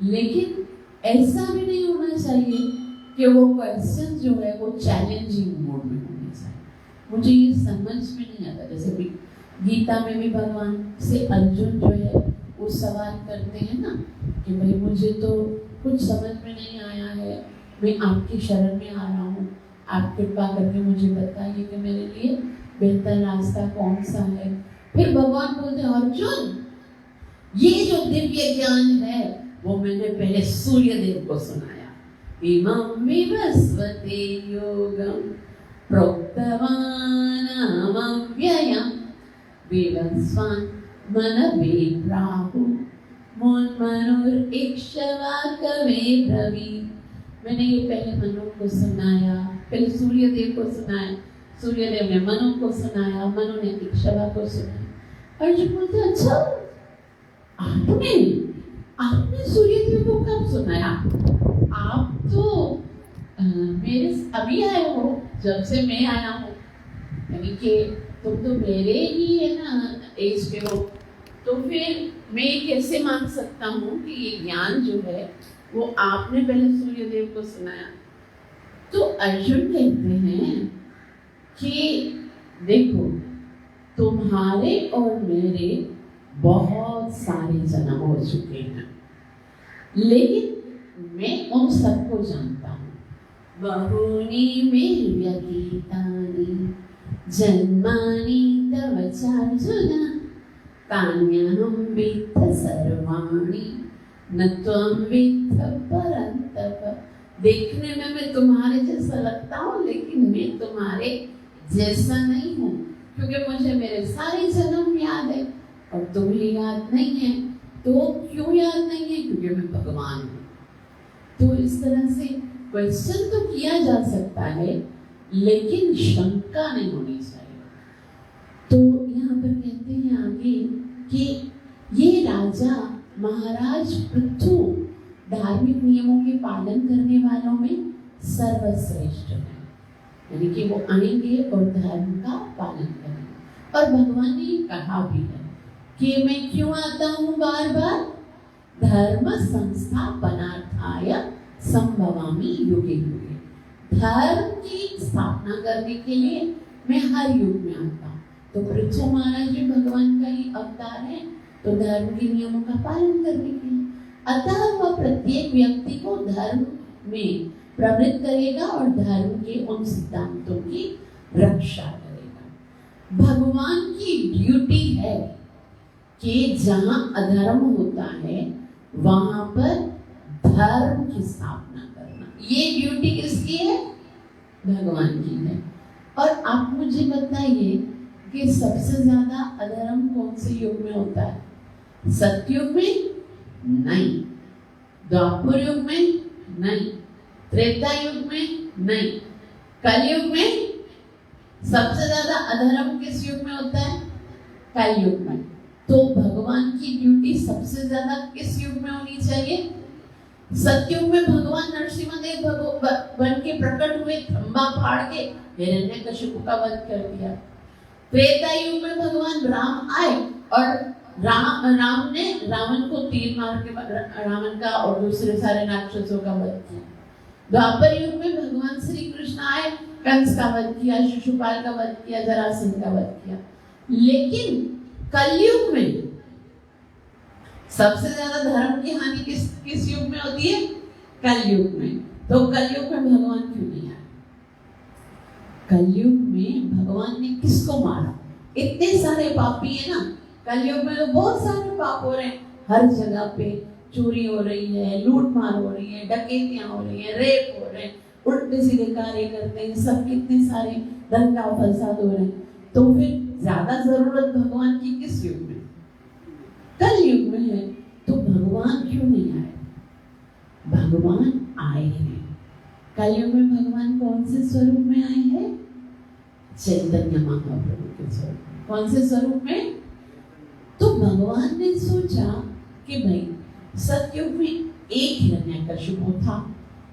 लेकिन ऐसा भी नहीं होना चाहिए कि वो क्वेश्चन जो है वो चैलेंजिंग मोड में होने चाहिए। मुझे ये समझ में नहीं आता। जैसे भी गीता में भी भगवान से अर्जुन जो है वो सवाल करते हैं ना कि भाई मुझे तो कुछ समझ में नहीं आया है, मैं आपकी शरण में आ रहा हूँ, आप कृपा करके मुझे बताइए कि मेरे लिए बेहतर रास्ता कौन सा है। फिर भगवान बोलते हैं अर्जुन, ये जो दिव्य ज्ञान है वो मैंने पहले सूर्य देव को सुनाया। इमं विवस्वते योगं प्रोक्तवान् अव्ययम् विवस्वान् मनवे प्राहु मुन्मनुर्इक्ष्वाकवे ब्रवीत्। मैंने ये पहले मनु को सुनाया, पहले सूर्य देव को सुनाया, सूर्य देव ने मनु को सुनाया, मनु ने इक्ष्वा को सुनाया। अर्जुन बोलते अच्छा आपने सूर्य देव को कब सुनाया? आप तो मेरे अभी आए हो, जब से मैं आया हूँ, यानी कि तुम तो मेरे ही है ना एज के हो, तो फिर मैं कैसे मान सकता हूँ कि ये ज्ञान जो है वो आपने पहले सूर्य देव को सुनाया? तो अर्जुन कहते हैं कि देखो तुम्हारे और मेरे बहुत सारे जन्म हो चुके हैं, लेकिन मैं उन सबको जानता हूँ। बहूनि मे व्यतीतानि जन्मानि तव चार्जुन तान्यहं वित्थ सर्वाणि न त्वं वित्थ परन्तप। देखने में मैं तुम्हारे जैसा लगता हूँ, लेकिन मैं तुम्हारे जैसा नहीं हूँ, क्योंकि मुझे मेरे सारे जन्म याद है और तुम्हें याद नहीं है। तो क्यों याद नहीं है? क्योंकि मैं भगवान हूँ। तो इस तरह से क्वेश्चन तो किया जा सकता है, लेकिन शंका नहीं होनी चाहिए। तो यहाँ पर कहते हैं आगे कि ये राजा महाराज पृथु धार्मिक नियमों के पालन करने वालों में सर्वश्रेष्ठ है, यानी कि वो आएंगे और धर्म का पालन करेंगे। और भगवान ने कहा भी है कि मैं क्यों आता हूँ बार बार? धर्म संस्थापनार्थाय संभवामि युगे युगे। धर्म की स्थापना करने के लिए मैं हर युग में आता हूँ। तो पृथु महाराज भी भगवान का ही अवतार है, तो धर्म के नियमों का पालन करने के लिए। अतः वह प्रत्येक व्यक्ति को धर्म में प्रवृत्त करेगा और धर्म के उन सिद्धांतों की रक्षा करेगा। भगवान की ड्यूटी है कि जहाँ अधर्म होता है वहां पर धर्म की स्थापना करना। ये ड्यूटी किसकी है? भगवान की है। और आप मुझे बताइए कि सबसे ज्यादा अधर्म कौन से युग में होता है? सतयुग में? नहीं। द्वापर युग में? नहीं। त्रेता युग में? नहीं। कलयुग में? सबसे ज्यादा अधर्म किस युग में होता है? कलयुग में। तो भगवान की ड्यूटी सबसे ज्यादा किस युग में होनी चाहिए? सतयुग में भगवान नरसिंहदेव बन के प्रकट हुए, खंबा फाड़ के हिरण्यकशिपु का वध कर दिया। त्रेता युग में भगवान राम आए और राम ने रावण को तीर मार के रावण का और दूसरे सारे राक्षसों का वध किया। द्वापर युग में भगवान श्री कृष्ण आए, कंस का वध किया, शिशुपाल का वध किया, जरासंध का वध किया। लेकिन कलयुग में सबसे ज्यादा धर्म की हानि किस युग में होती है? कलयुग में। तो कलयुग में भगवान क्यों नहीं आए? कलयुग में भगवान ने किसको मारा? इतने सारे पापी है ना, कलयुग में तो बहुत सारे पाप हो रहे हैं। हर जगह पे चोरी हो रही है, लूट मार हो रही है, डकैतियां हो रही है, रेप हो रहे हैं, उल्टे सीधे कार्य करते हैं, सब कितने सारे दंगा फसाद हो रहे हैं। तो फिर ज्यादा जरूरत भगवान की किस युग में? कलयुग में है। तो भगवान क्यों नहीं आए? भगवान आए हैं। कलयुग में भगवान कौन से स्वरूप में आए हैं? चैतन्य महाप्रभु के स्वरूप। कौन से स्वरूप में? तो भगवान ने सोचा कि भाई सतयुग में एक हिरण्यकशिपु था,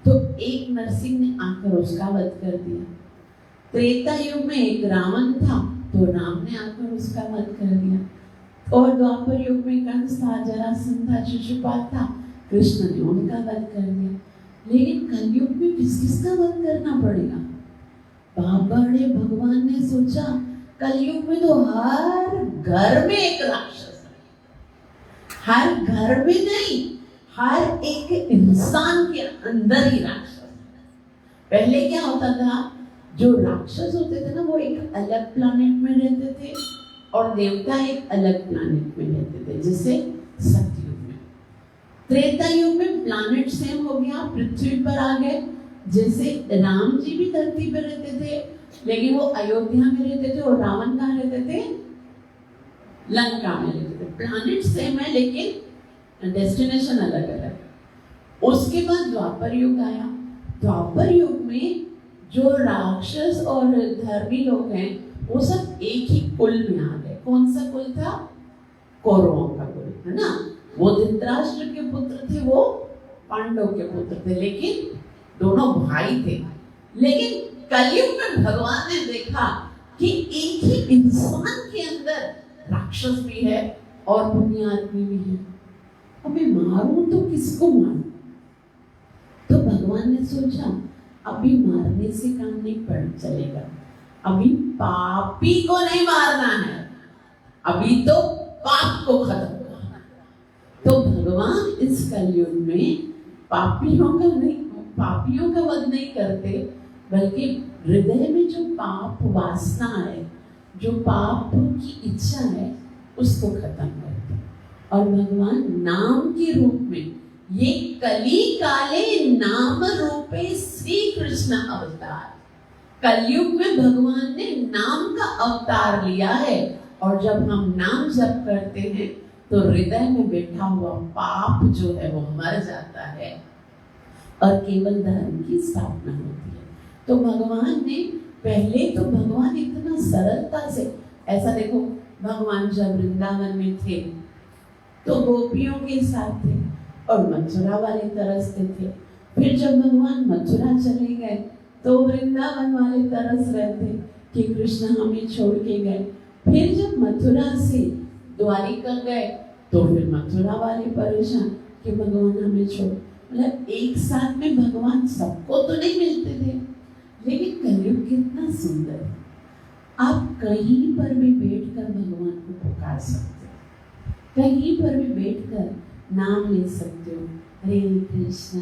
तो एक नरसिंह ने आकर उसका वध कर दिया। त्रेता युग में एक रावण था, तो राम ने आकर उसका वध कर दिया। और द्वापर युग में कंस था, जरासंध था, शिशुपाल था, कृष्ण ने उनका वध कर दिया। लेकिन कलयुग में किस किसका वध करना पड़ेगा? बाबा ने भगवान ने सोचा कलयुग में तो हर घर में एक राक्षस है, हर घर में नहीं, हर एक इंसान के अंदर ही राक्षस है। पहले क्या होता था, जो राक्षस होते थे ना वो एक अलग प्लैनेट में रहते थे और देवता एक अलग प्लैनेट में रहते थे। जैसे सतयुग में, त्रेता युग में प्लैनेट सेम हो गया, पृथ्वी पर आ गए। जैसे राम जी भी धरती पर रहते थे, लेकिन वो अयोध्या में रहते थे और रावण कहाँ रहते थे, लंका में रहते थे। प्लैनेट सेम है लेकिन डेस्टिनेशन अलग अलग। उसके बाद द्वापर युग आया। द्वापर युग में जो राक्षस और धर्मी लोग हैं वो सब एक ही कुल में आ गए। कौन सा कुल था, कौरवों का कुल, है ना। वो धृतराष्ट्र के पुत्र थे, वो पांडव के पुत्र थे, लेकिन दोनों भाई थे। लेकिन कलयुग में भगवान ने देखा कि एक ही इंसान के अंदर राक्षस भी है और पुण्य आदमी भी है। अबे मारूं तो किसको मारूं? तो भगवान ने सोचा अभी मारने से काम नहीं पड़ चलेगा, अभी पापी को नहीं मारना है, अभी तो पाप को खत्म करना। तो भगवान इस कलयुग में पापियों का वध नहीं करते, बल्कि हृदय में जो पाप वासना है, जो पाप की इच्छा है, उसको खत्म करते। और भगवान नाम के रूप में, ये कली काले नाम रूपे श्री कृष्ण अवतार, कलयुग में भगवान ने नाम का अवतार लिया है। और जब हम नाम जप करते हैं तो हृदय में बैठा हुआ पाप जो है वो मर जाता है और केवल धर्म की स्थापना होती है। तो भगवान ने पहले तो भगवान इतना सरलता से, ऐसा देखो, भगवान जब वृंदावन में थे तो गोपियों के साथ थे और मथुरा वाले तरसते थे। फिर जब भगवान मथुरा चले गए तो वृंदावन वाले तरस रहे थे कि कृष्ण हमें छोड़ के गए। फिर जब मथुरा से द्वारिका गए तो फिर मथुरा वाले परेशान कि भगवान हमें छोड़। मतलब एक साथ में भगवान सबको तो नहीं मिलते थे, लेकिन कलयुग कितना सुंदर है। आप कहीं पर भी बैठकर भगवान को पुकार सकते हो, कहीं पर भी बैठकर नाम ले सकते हो। हरे कृष्ण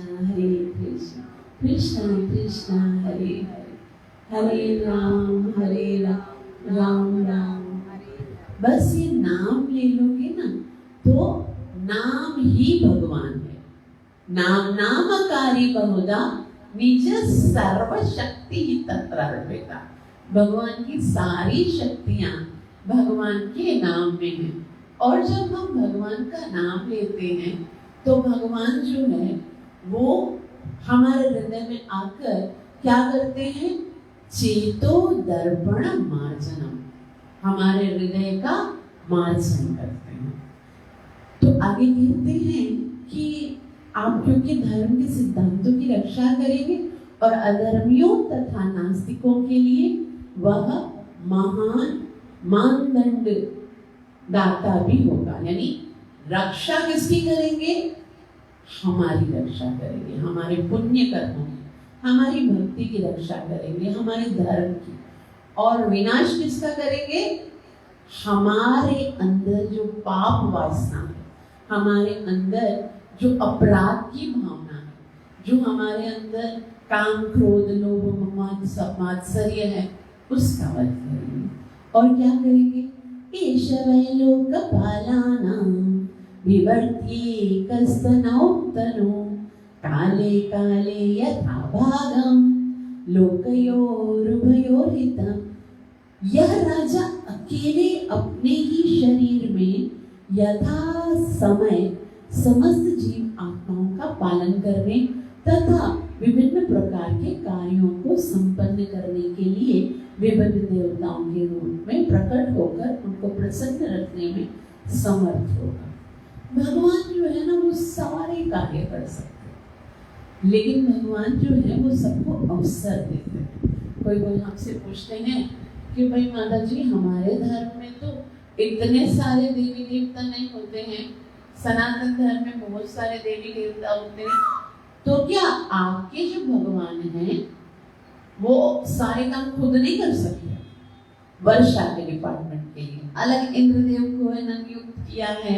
कृष्ण कृष्ण हरे हरे, हरे राम राम राम हरे। बस ये नाम ले लोगे ना तो नाम ही भगवान है। नाम नामकारी बहुधा निज सर्व शक्ति ही तत्र अर्पिता। भगवान की सारी शक्तियां भगवान के नाम में है। और जब हम भगवान का नाम लेते हैं तो भगवान जो है वो हमारे हृदय में आकर क्या करते हैं, चेतो दर्पण मार्जनम, हमारे हृदय का मार्जन करते हैं। तो आगे कहते हैं कि आप क्योंकि धर्म के सिद्धांतों की रक्षा करेंगे और अधर्मियों तथा नास्तिकों के लिए वह महान मानदंड दाता भी होगा। यानी रक्षा किसकी करेंगे, हमारी रक्षा करेंगे, हमारे पुण्य कर्मों की, हमारी भक्ति की रक्षा करेंगे, हमारे धर्म की। और विनाश किसका करेंगे, हमारे अंदर जो पाप वासना है, हमारे अंदर जो अपराध की भावना है, जो हमारे अंदर काम क्रोध लोभ मात्सर्य है, उसका वध करेंगे। और क्या करेंगे, केशवै लोकपालानां विवर्त्ये कस्तनोत्तनो काले काले यथा भागं लोकयोरुभयोर्हितम्। यह राजा अकेले अपने ही शरीर में यथा समय समस्त जीव आत्माओं का पालन करने तथा विभिन्न प्रकार के कार्यों को संपन्न करने के लिए विभिन्न देवताओं के रूप में प्रकट होकर उनको प्रसन्न रखने में समर्थ होगा। भगवान जो है ना वो सारे कार्य कर सकते हैं, लेकिन भगवान जो है वो सबको अवसर देते हैं। कोई हमसे पूछते हैं कि भाई माता जी हमारे धर्म में तो इतने सारे देवी देवता नहीं होते हैं, सनातन धर्म में बहुत सारे देवी देवता होते हैं, तो क्या आपके जो भगवान हैं वो सारे काम खुद नहीं कर सकते। वर्षा के डिपार्टमेंट के लिए अलग इंद्रदेव को है ना नियुक्त किया है,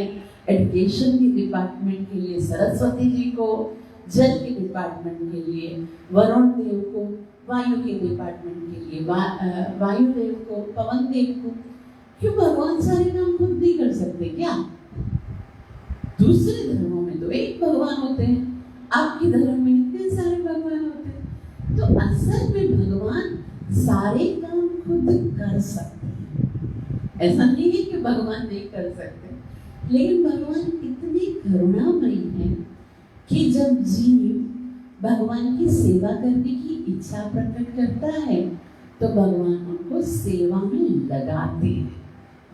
एजुकेशन के डिपार्टमेंट के लिए सरस्वती जी को, जल के डिपार्टमेंट के लिए वरुण देव को, वायु के डिपार्टमेंट के लिए वायु देव को, पवन देव को। क्यों भगवान सारे काम खुद नहीं कर सकते क्या? दूसरे धर्मों में तो एक भगवान होते हैं, आपके धर्म में इतने सारे भगवान होते हैं। तो असल में भगवान सारे काम खुद कर सकते हैं। ऐसा नहीं है कि भगवान नहीं कर सकते, लेकिन भगवान इतने करुणामयी है कि जब जीव भगवान की सेवा करने की इच्छा प्रकट करता है तो भगवान उनको सेवा में लगाते हैं।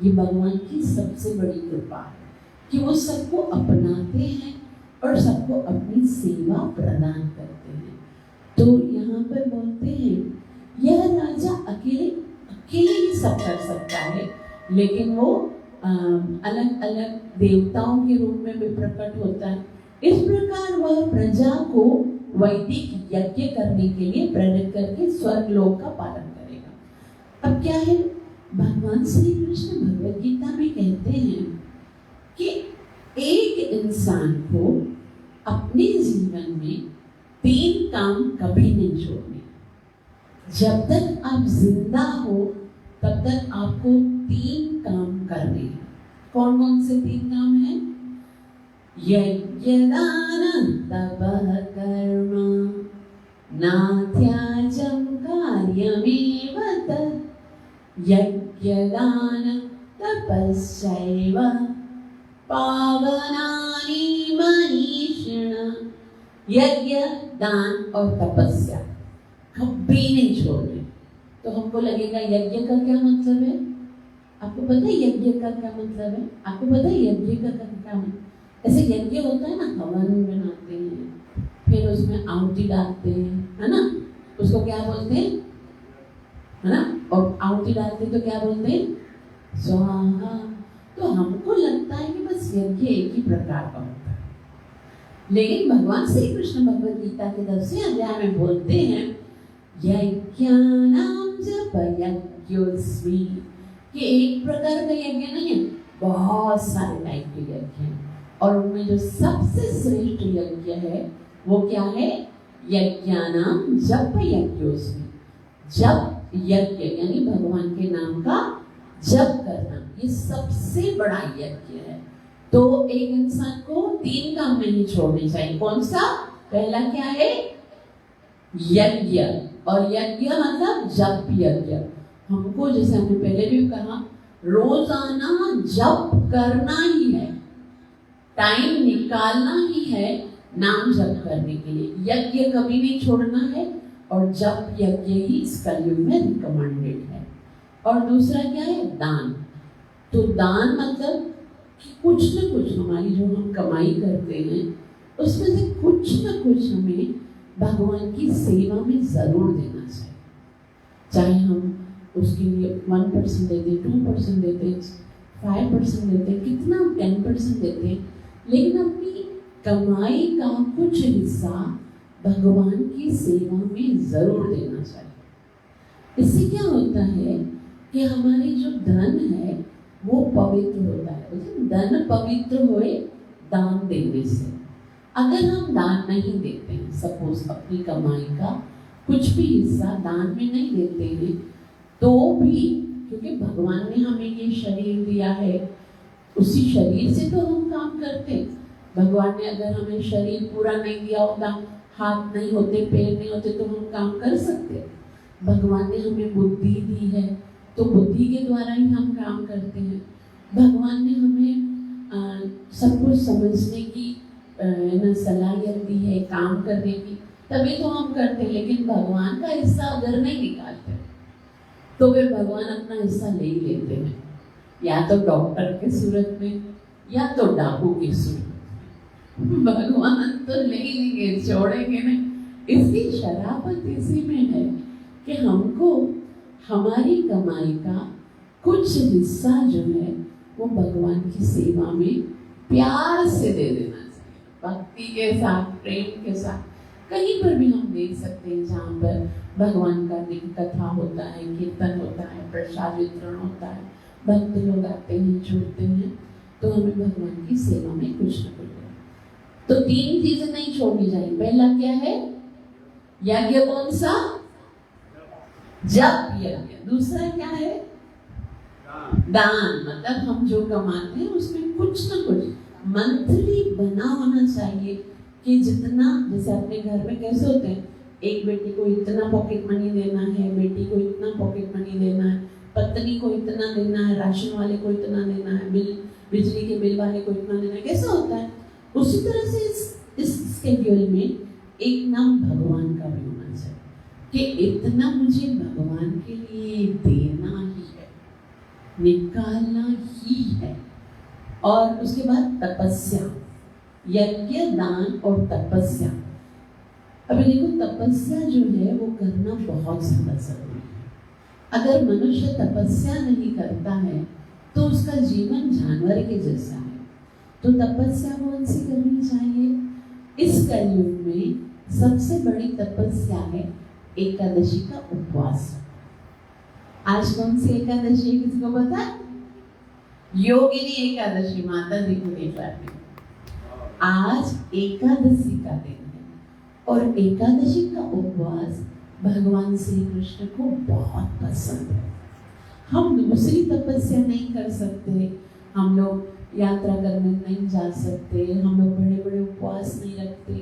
ये भगवान की सबसे बड़ी कृपा है कि वो सबको अपनाते हैं और सबको अपनी सेवा प्रदान करते हैं। तो यहाँ पर बोलते हैं यह राजा अकेले ही सब कर सकता है, लेकिन वो अलग अलग देवताओं के रूप में भी प्रकट होता है। इस प्रकार वह प्रजा को वैदिक यज्ञ करने के लिए प्रेरित करके स्वर्ग लोक का पालन करेगा। अब क्या है, भगवान श्री कृष्ण भगवद गीता में कहते हैं कि एक इंसान को अपने जीवन में 3 काम कभी नहीं छोड़ने। जब तक आप जिंदा हो तब तक आपको 3 काम करने हैं। कौन कौन से 3 काम हैं? यज्ञदान तपः कर्म नात्याजं कार्यमेव तत्। यज्ञदान तपश्चैव पावनानि मनीषिणः। यज्ञ, दान और तपस्या कभी नहीं छोड़ने। तो हमको लगेगा यज्ञ का क्या मतलब है? आपको पता है यज्ञ का क्या मतलब है? आपको पता है यज्ञ का क्या मतलब? ऐसे यज्ञ होता है ना, हवन बनाते हैं, फिर उसमें आहुति डालते हैं, है ना, उसको क्या बोलते हैं, है ना, और आहुति डालते तो क्या बोलते हैं? स्वाहा। तो हमको लगता है कि बस यज्ञ एक ही प्रकार का होता है, लेकिन भगवान श्री कृष्ण भगवद गीता के 10वें अध्याय में बोलते हैं यज्ञानां जपयज्ञोऽस्मि, कि एक प्रकार का यज्ञ नहीं है, बहुत सारे टाइप के यज्ञ हैं, और उनमें जो सबसे श्रेष्ठ यज्ञ है वो क्या है? यज्ञानां जपयज्ञोऽस्मि। जप यज्ञ यानी भगवान के नाम का जप करना, ये सबसे बड़ा यज्ञ है। तो एक इंसान को 3 काम नहीं छोड़ने चाहिए। कौन सा? पहला क्या है? यज्ञ, और यज्ञ मतलब जप यज्ञ। हमको जैसे हमने पहले भी कहा, रोजाना जप करना ही है, टाइम निकालना ही है नाम जप करने के लिए। यज्ञ कभी नहीं छोड़ना है, और जप यज्ञ ही इस कलयुग में रिकमेंडेड है। और दूसरा क्या है? दान। तो दान मतलब कि कुछ न कुछ हमारी जो हम कमाई करते हैं उसमें से कुछ न कुछ हमें भगवान की सेवा में जरूर देना चाहिए। चाहे हम उसके लिए 1% देते, 2% देते, 5% देते, कितना 10% देते, लेकिन अपनी कमाई का कुछ हिस्सा भगवान की सेवा में जरूर देना चाहिए। इससे क्या होता है कि हमारी जो धन है वो पवित्र होता है। धन पवित्र होए दान देने से। अगर हम दान नहीं देते हैं, सपोज अपनी कमाई का कुछ भी हिस्सा दान में नहीं देते हैं, तो भी क्योंकि भगवान ने हमें ये शरीर दिया है, उसी शरीर से तो हम काम करते। भगवान ने अगर हमें शरीर पूरा नहीं दिया होता, हाथ नहीं होते, पैर नहीं होते, तो हम काम कर सकते। भगवान ने हमें बुद्धि दी है, तो बुद्धि के द्वारा ही हम काम करते हैं। भगवान ने हमें सब कुछ समझने की सलाहियत दी है, काम करने की, तभी तो हम करते। लेकिन भगवान का हिस्सा अगर नहीं निकालते तो फिर भगवान अपना हिस्सा ले ही लेते हैं, या तो डॉक्टर के सूरत में या तो डाकू की सूरत में। भगवान तो ले ही लेंगे, छोड़ेंगे नहीं। इसकी शराफत इसी में है कि हमको हमारी कमाई का कुछ हिस्सा जो है वो भगवान की सेवा में प्यार से दे देना चाहिए, भक्ति के साथ, प्रेम के साथ। कहीं पर भी हम देख सकते हैं जहाँ पर भगवान का कथा होता है, कीर्तन होता है, प्रसाद वितरण होता है, भक्त लोग आते हैं, जुड़ते हैं, तो हमें भगवान की सेवा में कुछ न कुछ। तो 3 चीजें नहीं छोड़नी चाहिए। पहला क्या है? यज्ञ। कौन सा? जप यज्ञ। दूसरा क्या है? दान। मतलब हम जो कमाते हैं उसमें कुछ न कुछ मंथली बना होना चाहिए कि जितना, जैसे अपने घर में कैसे होते हैं, एक बेटी को इतना पॉकेट मनी देना है, बेटी को इतना पॉकेट मनी देना है, पत्नी को इतना देना है, राशन वाले को इतना देना है, बिजली के बिल वाले को इतना देना है, कैसा होता है। उसी तरह से इस स्केड्यूल में एक नाम भगवान का भी होना चाहिए कि इतना मुझे भगवान के लिए देना ही है, निकालना ही है। और उसके बाद तपस्या, यज्ञ, दान और तपस्या। अभी देखो, तपस्या जो है वो करना बहुत ज्यादा जरूरी है। अगर मनुष्य तपस्या नहीं करता है तो उसका जीवन जानवर के जैसा है। तो तपस्या कौन सी करनी चाहिए? इस कलयुग में सबसे बड़ी तपस्या है एकादशी का उपवास। आज कौन सी एकादशी है, किसी को पता है? योगिनी एकादशी। माता जी को देख पाते हैं। आज एकादशी का दिन है और एकादशी का उपवास भगवान श्री कृष्ण को बहुत पसंद है। हम दूसरी तपस्या नहीं कर सकते, हम लोग यात्रा करने नहीं जा सकते, हम लोग बड़े बड़े उपवास नहीं रखते,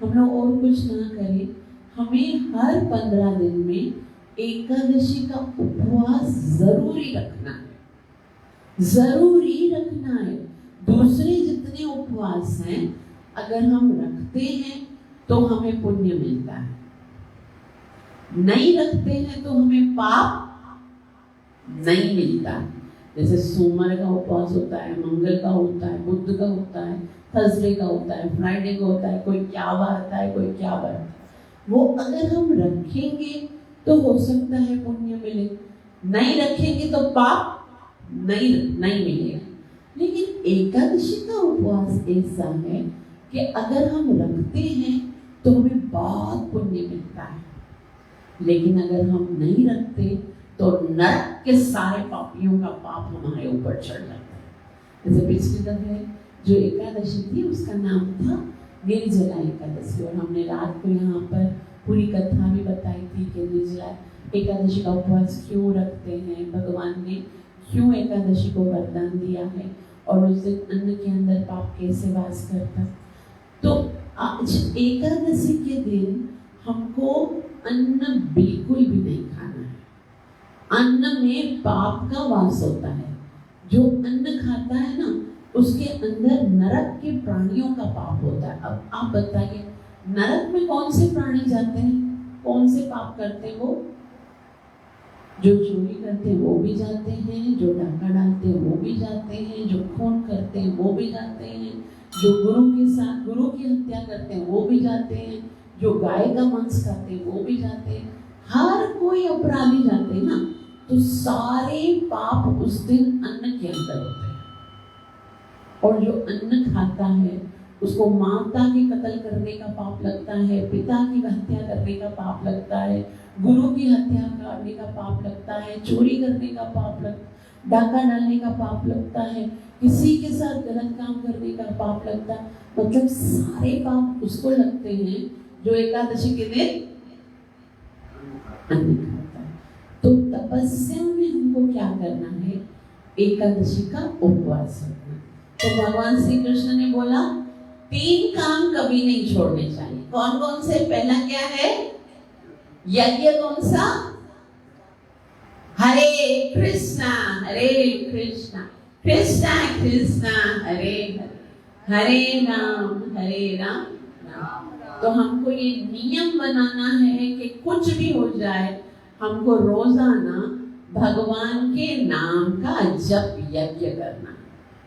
हम लोग और कुछ ना करें, हमें हर 15 दिन में एकादशी का उपवास जरूरी रखना है, जरूरी रखना है। दूसरे जितने उपवास हैं अगर हम रखते हैं तो हमें पुण्य मिलता है, नहीं रखते हैं तो हमें पाप नहीं मिलता। जैसे सोमवार का उपवास होता है, मंगल का होता है, बुध का होता है, थर्सडे का होता है, फ्राइडे का होता है, कोई क्या बारता है, कोई क्या बारता है। वो अगर हम रखेंगे तो हो सकता है पुण्य मिले, नहीं रखेंगे तो पाप नहीं मिलेगा। लेकिन एकादशी का उपवास ऐसा है कि अगर हम रखते हैं तो हमें बहुत पुण्य मिलता है, लेकिन अगर हम नहीं रखते तो नरक के सारे पापियों का पाप हमारे ऊपर चढ़ जाता है। जैसे पिछली दफे जो एकादशी थी उसका नाम था निर्जला एकादशी, और हमने रात को यहाँ पर पूरी कथा भी बताई थी कि निर्जला एकादशी का उपवास क्यों रखते हैं, भगवान ने क्यों एकादशी को वरदान दिया है, और उस दिन अन्न के अंदर पाप कैसे वास करता। तो आज एकादशी के दिन हमको अन्न बिल्कुल भी नहीं खाना है। अन्न में पाप का वास होता है। जो अन्न खाता है ना उसके अंदर नरक के प्राणियों का पाप होता है। अब आप बताइए, नरक में कौन से प्राणी जाते हैं, कौन से पाप करते हैं? वो जो चोरी करते हैं वो भी जाते हैं, जो डाका डालते हैं वो भी जाते हैं, जो खून करते हैं वो भी जाते हैं, जो गुरु के साथ गुरु की हत्या करते हैं वो भी जाते हैं, जो गाय का मांस खाते हैं वो भी जाते हैं। हर कोई अपराधी जाते हैं ना। तो सारे पाप उस दिन अन्न के अंदर होते हैं। और जो अन्न खाता है उसको माता के कत्ल करने का पाप लगता है, पिता की हत्या करने का पाप लगता है, गुरु की हत्या करने का पाप लगता है, चोरी करने का पाप लगता है, डाका डालने का पाप लगता है, किसी के साथ गलत काम करने का पाप लगता है। मतलब सारे पाप उसको लगते हैं जो एकादशी के दिन अन्न खाता है। तो तपस्या में हमको क्या करना है? एकादशी का उपवास रखना। तो भगवान श्री कृष्ण ने बोला 3 काम कभी नहीं छोड़ने चाहिए। कौन कौन से? पहला क्या है? यज्ञ। कौन सा? हरे कृष्णा कृष्णा कृष्णा हरे हरे, हरे राम राम। तो हमको ये नियम बनाना है कि कुछ भी हो जाए हमको रोजाना भगवान के नाम का जप यज्ञ करना है,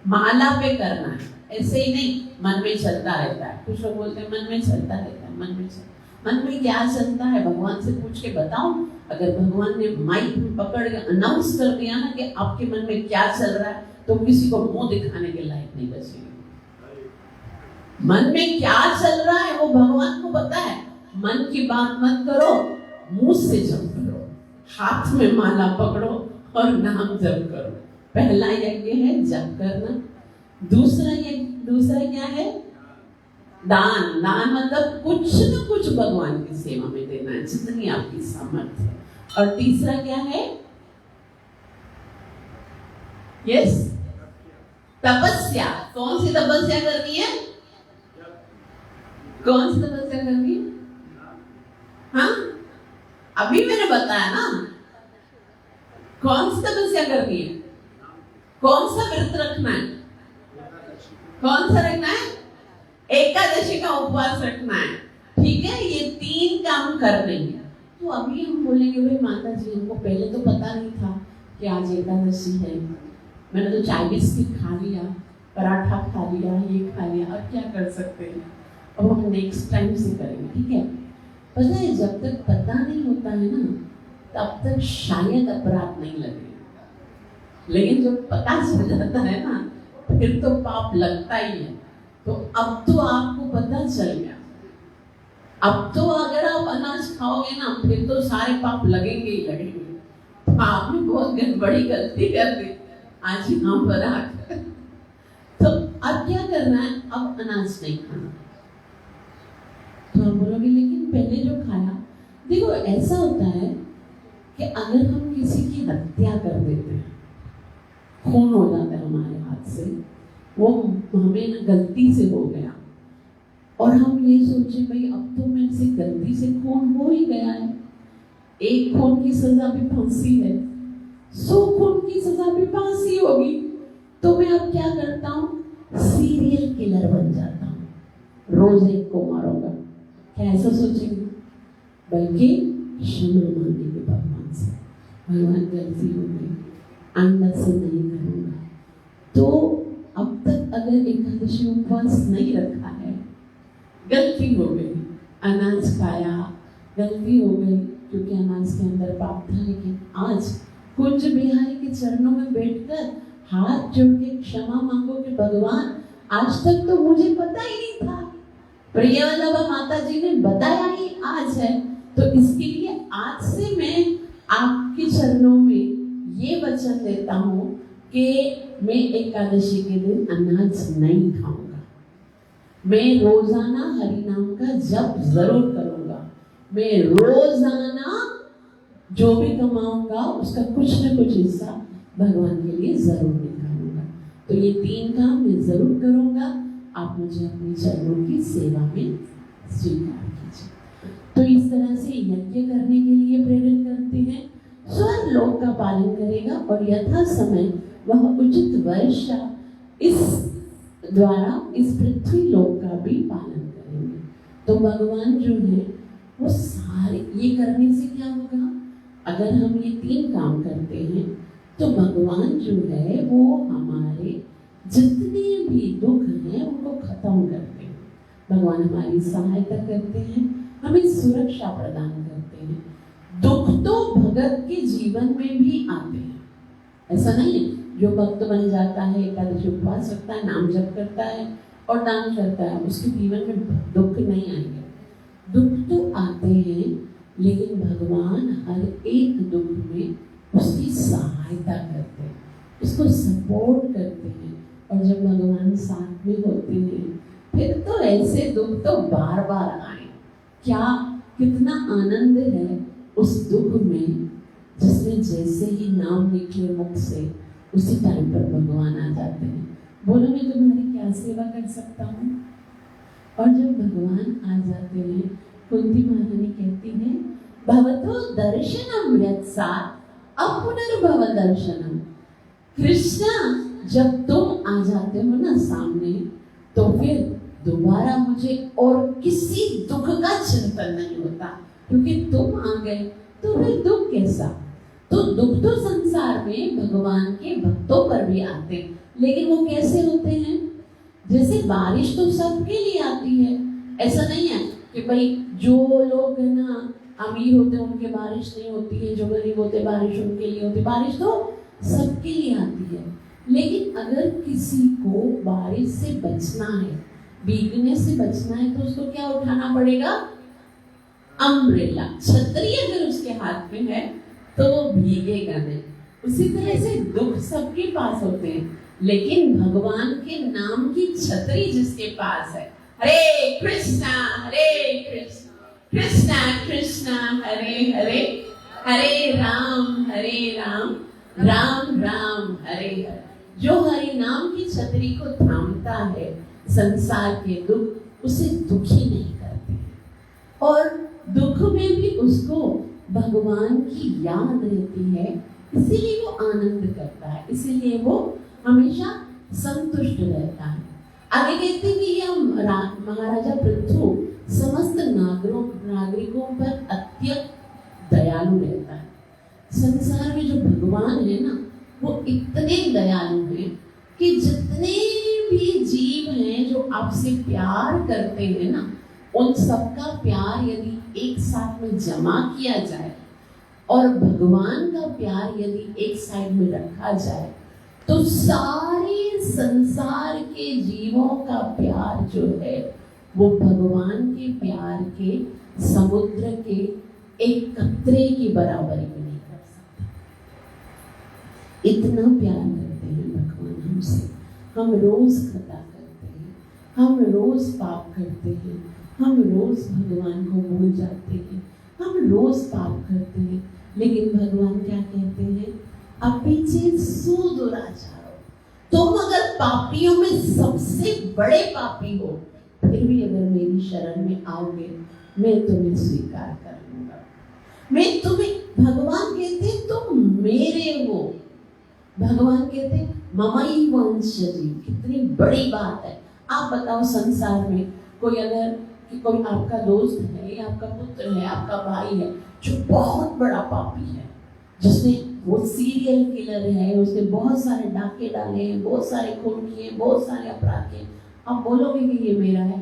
माला पे करना है। ऐसे ही नहीं मन में चलता रहता है। कुछ लोग बोलते हैं मन में चलता रहता है, मन में क्या चलता है भगवान से पूछ के बताओ। अगर भगवान ने माइक पकड़ के अनाउंस कर दिया ना कि आपके मन में क्या चल रहा है, तो किसी को मुंह दिखाने के लायक नहीं बचेंगे। मन में क्या चल रहा है वो भगवान को पता है। मन की बात मत करो, मुंह से जप करो, हाथ में माला पकड़ो और नाम जप करो। पहला यज्ञ है जप करना। दूसरा क्या है? दान। दान मतलब कुछ न कुछ भगवान की सेवा में देना है, जितनी आपकी सामर्थ्य है। और तीसरा क्या है? यस, तपस्या। कौन सी तपस्या करनी है? कौन सी तपस्या करनी है? हाँ, अभी मैंने बताया ना, कौन सी तपस्या करनी है? कौन सा व्रत रखना है? कौन सा रखना है? एकादशी का उपवास रखना है। ठीक है, ये 3 काम करने हैं। तो अभी हम बोलेंगे भाई माता जी, हमको पहले तो पता नहीं था कि आज एकादशी है, मैंने तो चाय बिस्किट खा लिया, पराठा खा लिया, ये खा लिया, अब क्या कर सकते हैं? अब हम नेक्स्ट टाइम से करेंगे। ठीक है, पता है जब तक पता नहीं होता है ना, तब तक शायद अपराध नहीं लगेगा, लेकिन जब पता चल जाता है ना, फिर तो पाप लगता ही है। तो अब तो आपको पता चल गया, अब तो अगर आप अनाज खाओगे ना, फिर तो सारे पाप लगेंगे ही लगेंगे। आपने बहुत बड़ी गलती कर दी आज यहाँ पर आकर। तो अब क्या करना है? अब अनाज नहीं खाना। तो आप बोलोगे लेकिन पहले जो खाया, देखो ऐसा होता है कि अगर हम किसी की हत्या कर देते हैं, खून हो जाता है हमारे हाथ से, वो हमें ना गलती से हो गया, और हम ये सोचे भाई अब तो मेरे से गलती से खून हो ही गया है, एक खून की सजा भी फांसी है, 100 खून की सजा भी फांसी होगी, तो मैं अब क्या करता हूँ? सीरियल किलर बन जाता हूँ, रोज एक को मारूंगा। क्या ऐसा सोचेंगे? बल्कि क्षमा मांगेंगे भगवान से, भगवान गलती हो गई, आइंदा से नहीं करूंगा। तो अब तक अगर एकादशी उपवास नहीं रखा है, गलती हो गई, अनाज खाया, गलती हो गई, क्योंकि अनाज के अंदर पाप था, लेकिन आज कुंज बिहारी के चरणों में बैठकर हाथ जोड़ के क्षमा मांगो कि भगवान आज तक तो मुझे पता ही नहीं था, प्रिय वल्लभा माता जी ने बताया ही आज है, तो इसके लिए आज से मैं आपके चरणों में ये वचन देता हूँ कि मैं एकादशी के दिन अनाज नहीं खाऊंगा, मैं रोजाना हरि नाम का जप जरूर करूंगा, मैं रोजाना जो भी कमाऊंगा उसका कुछ न कुछ हिस्सा भगवान के लिए जरूर निकालूंगा। तो ये 3 काम मैं जरूर करूंगा, आप मुझे अपने चरणों की सेवा में स्वीकार कीजिए। तो इस तरह से यज्ञ करने के लिए प्रेरित करते हैं, स्वर लोक का पालन करेगा और यथा समय वह उचित वर्षा इस द्वारा इस पृथ्वी लोक का भी पालन करेंगे। तो भगवान जो है वो सारे ये करने से क्या होगा? अगर हम ये 3 काम करते हैं तो भगवान जो है वो हमारे जितने भी दुख हैं उनको खत्म करते हैं, भगवान हमारी सहायता करते हैं, हमें सुरक्षा प्रदान करते हैं। दुख तो भगत के जीवन में भी आते हैं, ऐसा नहीं है जो भक्त बन जाता है, एकादशी उपवास रखता है, नाम जप करता है और दान करता है, उसके जीवन में दुख नहीं आएंगे। दुख तो आते हैं, लेकिन भगवान हर एक दुख में उसकी सहायता करते हैं, उसको सपोर्ट करते हैं। और जब भगवान साथ में होते हैं फिर तो ऐसे दुख तो बार बार आए। क्या कितना आनंद है उस दुख में, जिसमें जैसे ही नाम निकले मुख से उसी टाइम पर भगवान आ जाते हैं। बोलो मैं तुम्हारी क्या सेवा कर सकता हूँ? और जब भगवान आ जाते हैं, कुंती महारानी कहती है भवतो दर्शनम व्यत्सात् अपुनर्भव दर्शनम। कृष्णा जब तुम आ जाते हो ना सामने, तो फिर दोबारा मुझे और किसी दुख का चिंतन नहीं होता, क्योंकि तुम आ गए तो फिर दुख कैसा? तो दुख तो संसार में भगवान के भक्तों पर भी आते हैं, लेकिन वो कैसे होते हैं? जैसे बारिश तो सबके लिए आती है, ऐसा नहीं है कि भाई जो लोग है ना अमीर होते हैं उनके बारिश नहीं होती है, जो गरीब होते बारिश उनके लिए होती। बारिश तो सबके लिए आती है, लेकिन अगर किसी को बारिश से बचना है, भीगने से बचना है, तो उसको क्या उठाना पड़ेगा? अम्ब्रेला, छतरी अगर उसके हाथ में है तो वो भीगेगा नहीं। उसी तरह से दुख सबके पास होते हैं, लेकिन भगवान के नाम की छतरी जिसके पास है, हरे कृष्णा कृष्णा कृष्णा हरे हरे, हरे राम राम राम हरे हरे, जो हरि नाम की छतरी को थामता है, संसार के दुख उसे दुखी नहीं करते, और दुख में भी उसको भगवान की याद रहती है, इसीलिए वो आनंद करता है, इसीलिए वो हमेशा संतुष्ट रहता है। आगे कहते हैं कि यह महाराजा पृथु समस्त नागरिकों पर अत्यंत दयालु रहता है। संसार में जो भगवान है ना, वो इतने दयालु हैं कि जितने भी जीव हैं जो आपसे प्यार करते हैं ना, उन सबका प्यार यदि एक साथ में जमा किया जाए और भगवान का प्यार यदि एक साइड में रखा जाए, तो सारे संसार के जीवों का प्यार जो है वो भगवान के प्यार के समुद्र के एक कतरे की बराबरी में नहीं कर सकते। इतना प्यार करते हैं भगवान हमसे। हम रोज खता करते हैं, हम रोज पाप करते हैं, हम रोज भगवान को भूल जाते हैं, हम रोज पाप करते हैं, लेकिन भगवान क्या कहते हैं, अपीचे सुदुराचारो, तुम अगर पापियों में सबसे बड़े पापी हो, फिर भी अगर मेरी शरण में आओगे, मैं तुम्हें स्वीकार कर लूंगा। मैं तुम्हें, भगवान कहते हैं तुम मेरे हो, भगवान कहते हैं ममई वंशजी, कितनी बड़ी बात है। आप बताओ संसार में कोई अगर कोई आपका दोस्त है या आपका पुत्र है, आपका भाई है जो बहुत बड़ा पापी है, जिसने वो सीरियल किलर है, उसने बहुत सारे डाके डाले हैं, बहुत सारे खून किए, बहुत सारे अपराध किए, आप बोलोगे कि ये मेरा है,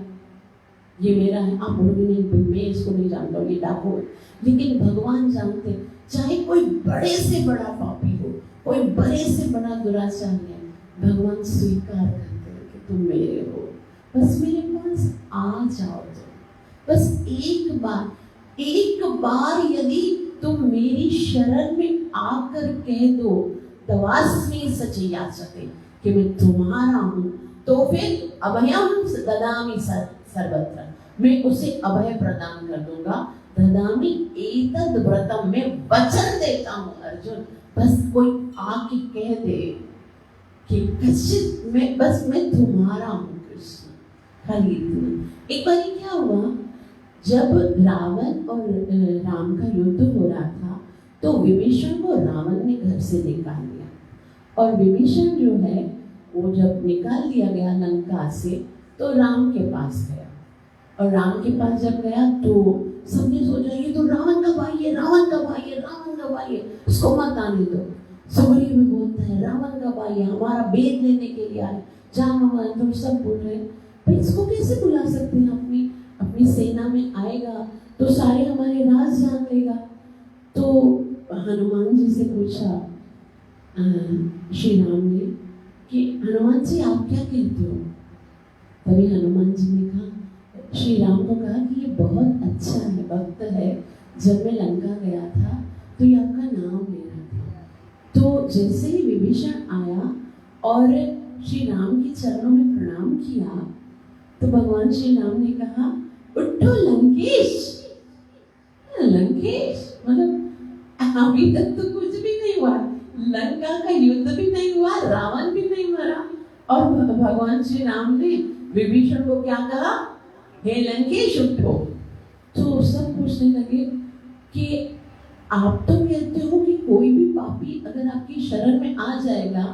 ये मेरा है? आप बोलोगे नहीं, मैं इसको नहीं जानता हूँ, ये डाकू है। लेकिन भगवान जानते, चाहे कोई बड़े से बड़ा पापी हो, कोई बड़े से बड़ा दुराचारी है, भगवान स्वीकार करते हैं कि तुम मेरे हो, बस मेरे पास आ जाओ। तो बस एक बार यदि तुम मेरी शरण में आकर कह दो, तवास्मी सचयाचते, कि मैं तुम्हारा हूँ, तो फिर अभयम ददामि सर्वत्र, मैं उसे अभय प्रदान कर दूंगा। ददामि एतद व्रतम, मैं वचन देता हूँ अर्जुन, बस कोई आके कह दे कि कश्चित मैं तुम्हारा हूँ कृष्ण, खाली इतना। एक बार क्या हुआ, जब रावण और राम का युद्ध हो रहा था, तो विभीषण को रावण ने घर से निकाल दिया, और विभीषण जो है वो जब निकाल दिया गया लंका से, तो राम के पास गया, और राम के पास जब गया तो सबने सोचा ये तो रावण का भाई है, रावण का भाई है, रावण का भाई है, उसको मत आने दो। सुग्रीव में बोलता है रावण का भाई है, हमारा भेद लेने के लिए आए, जान तुम सब बोल रहे हैं, भाई इसको कैसे बुला सकते हैं, अपनी सेना में आएगा तो सारे हमारे राज जान लेगा। तो हनुमान जी से पूछा श्री राम ने कि हनुमान जी आप क्या कहते हो? तभी हनुमान जी ने कहा, श्री राम को कहा कि ये बहुत अच्छा है, भक्त है, जब मैं लंका गया था तो ये आपका नाम ले रहा था। तो जैसे ही विभीषण आया और श्री राम के चरणों में प्रणाम किया, तो भगवान श्री राम ने कहा, उठो लंकेश। लंकेश मतलब अभी तक तो कुछ भी नहीं हुआ, लंका का युद्ध भी नहीं हुआ, रावण भी नहीं मरा, और भगवान श्री राम ने विभीषण को क्या कहा, हे लंकेश उठो। तो सब पूछने लगे कि आप तो कहते हो कि कोई भी पापी अगर आपकी शरण में आ जाएगा,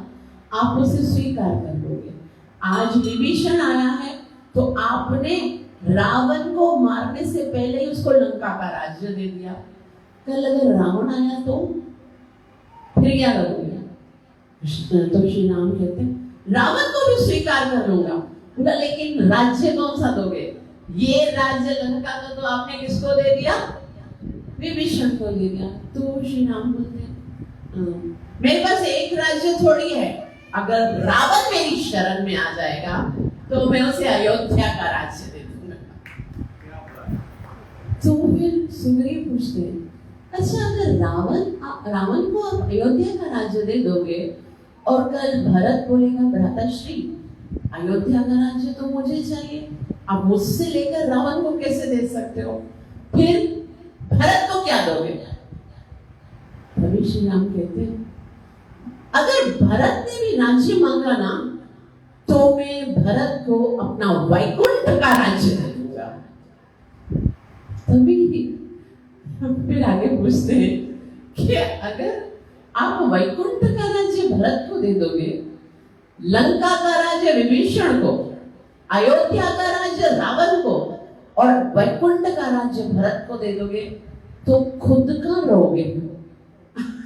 आप उसे स्वीकार कर लोगे। आज विभीषण आया है तो आपने रावण को मारने से पहले ही उसको लंका का राज्य दे दिया। कल अगर रावण आया तो फिर क्या करोगे? तो श्री राम कहते हैं रावण को भी स्वीकार कर लूंगा। बोला लेकिन राज्य कौन सा दोगे? ये राज्य लंका का तो आपने किसको दे दिया? विभीषण को दे दिया। तो श्री राम बोलते हैं मेरे पास एक राज्य थोड़ी है, अगर रावण मेरी शरण में आ जाएगा तो मैं उसे अयोध्या का राज्य दे दूंगा। तो फिर सुग्रीव पूछते हैं, अच्छा अगर रावण को आप अयोध्या का राज्य दे दोगे और कल भरत बोलेगा भ्राताश्री अयोध्या का राज्य तो मुझे चाहिए, आप मुझसे लेकर रावण को कैसे दे सकते हो, फिर भरत को क्या दोगे? तभी श्री राम कहते हैं, अगर भरत ने भी राज्य मांगा ना तो मैं भरत को अपना वैकुंठ का राज्य दे दूंगा। तभी फिर आगे पूछते हैं कि अगर आप वैकुंठ का राज्य भरत को दे दोगे, लंका का राज्य विभीषण को, अयोध्या का राज्य रावण को और वैकुंठ का राज्य भरत को दे दोगे, तो खुद का रहोगे?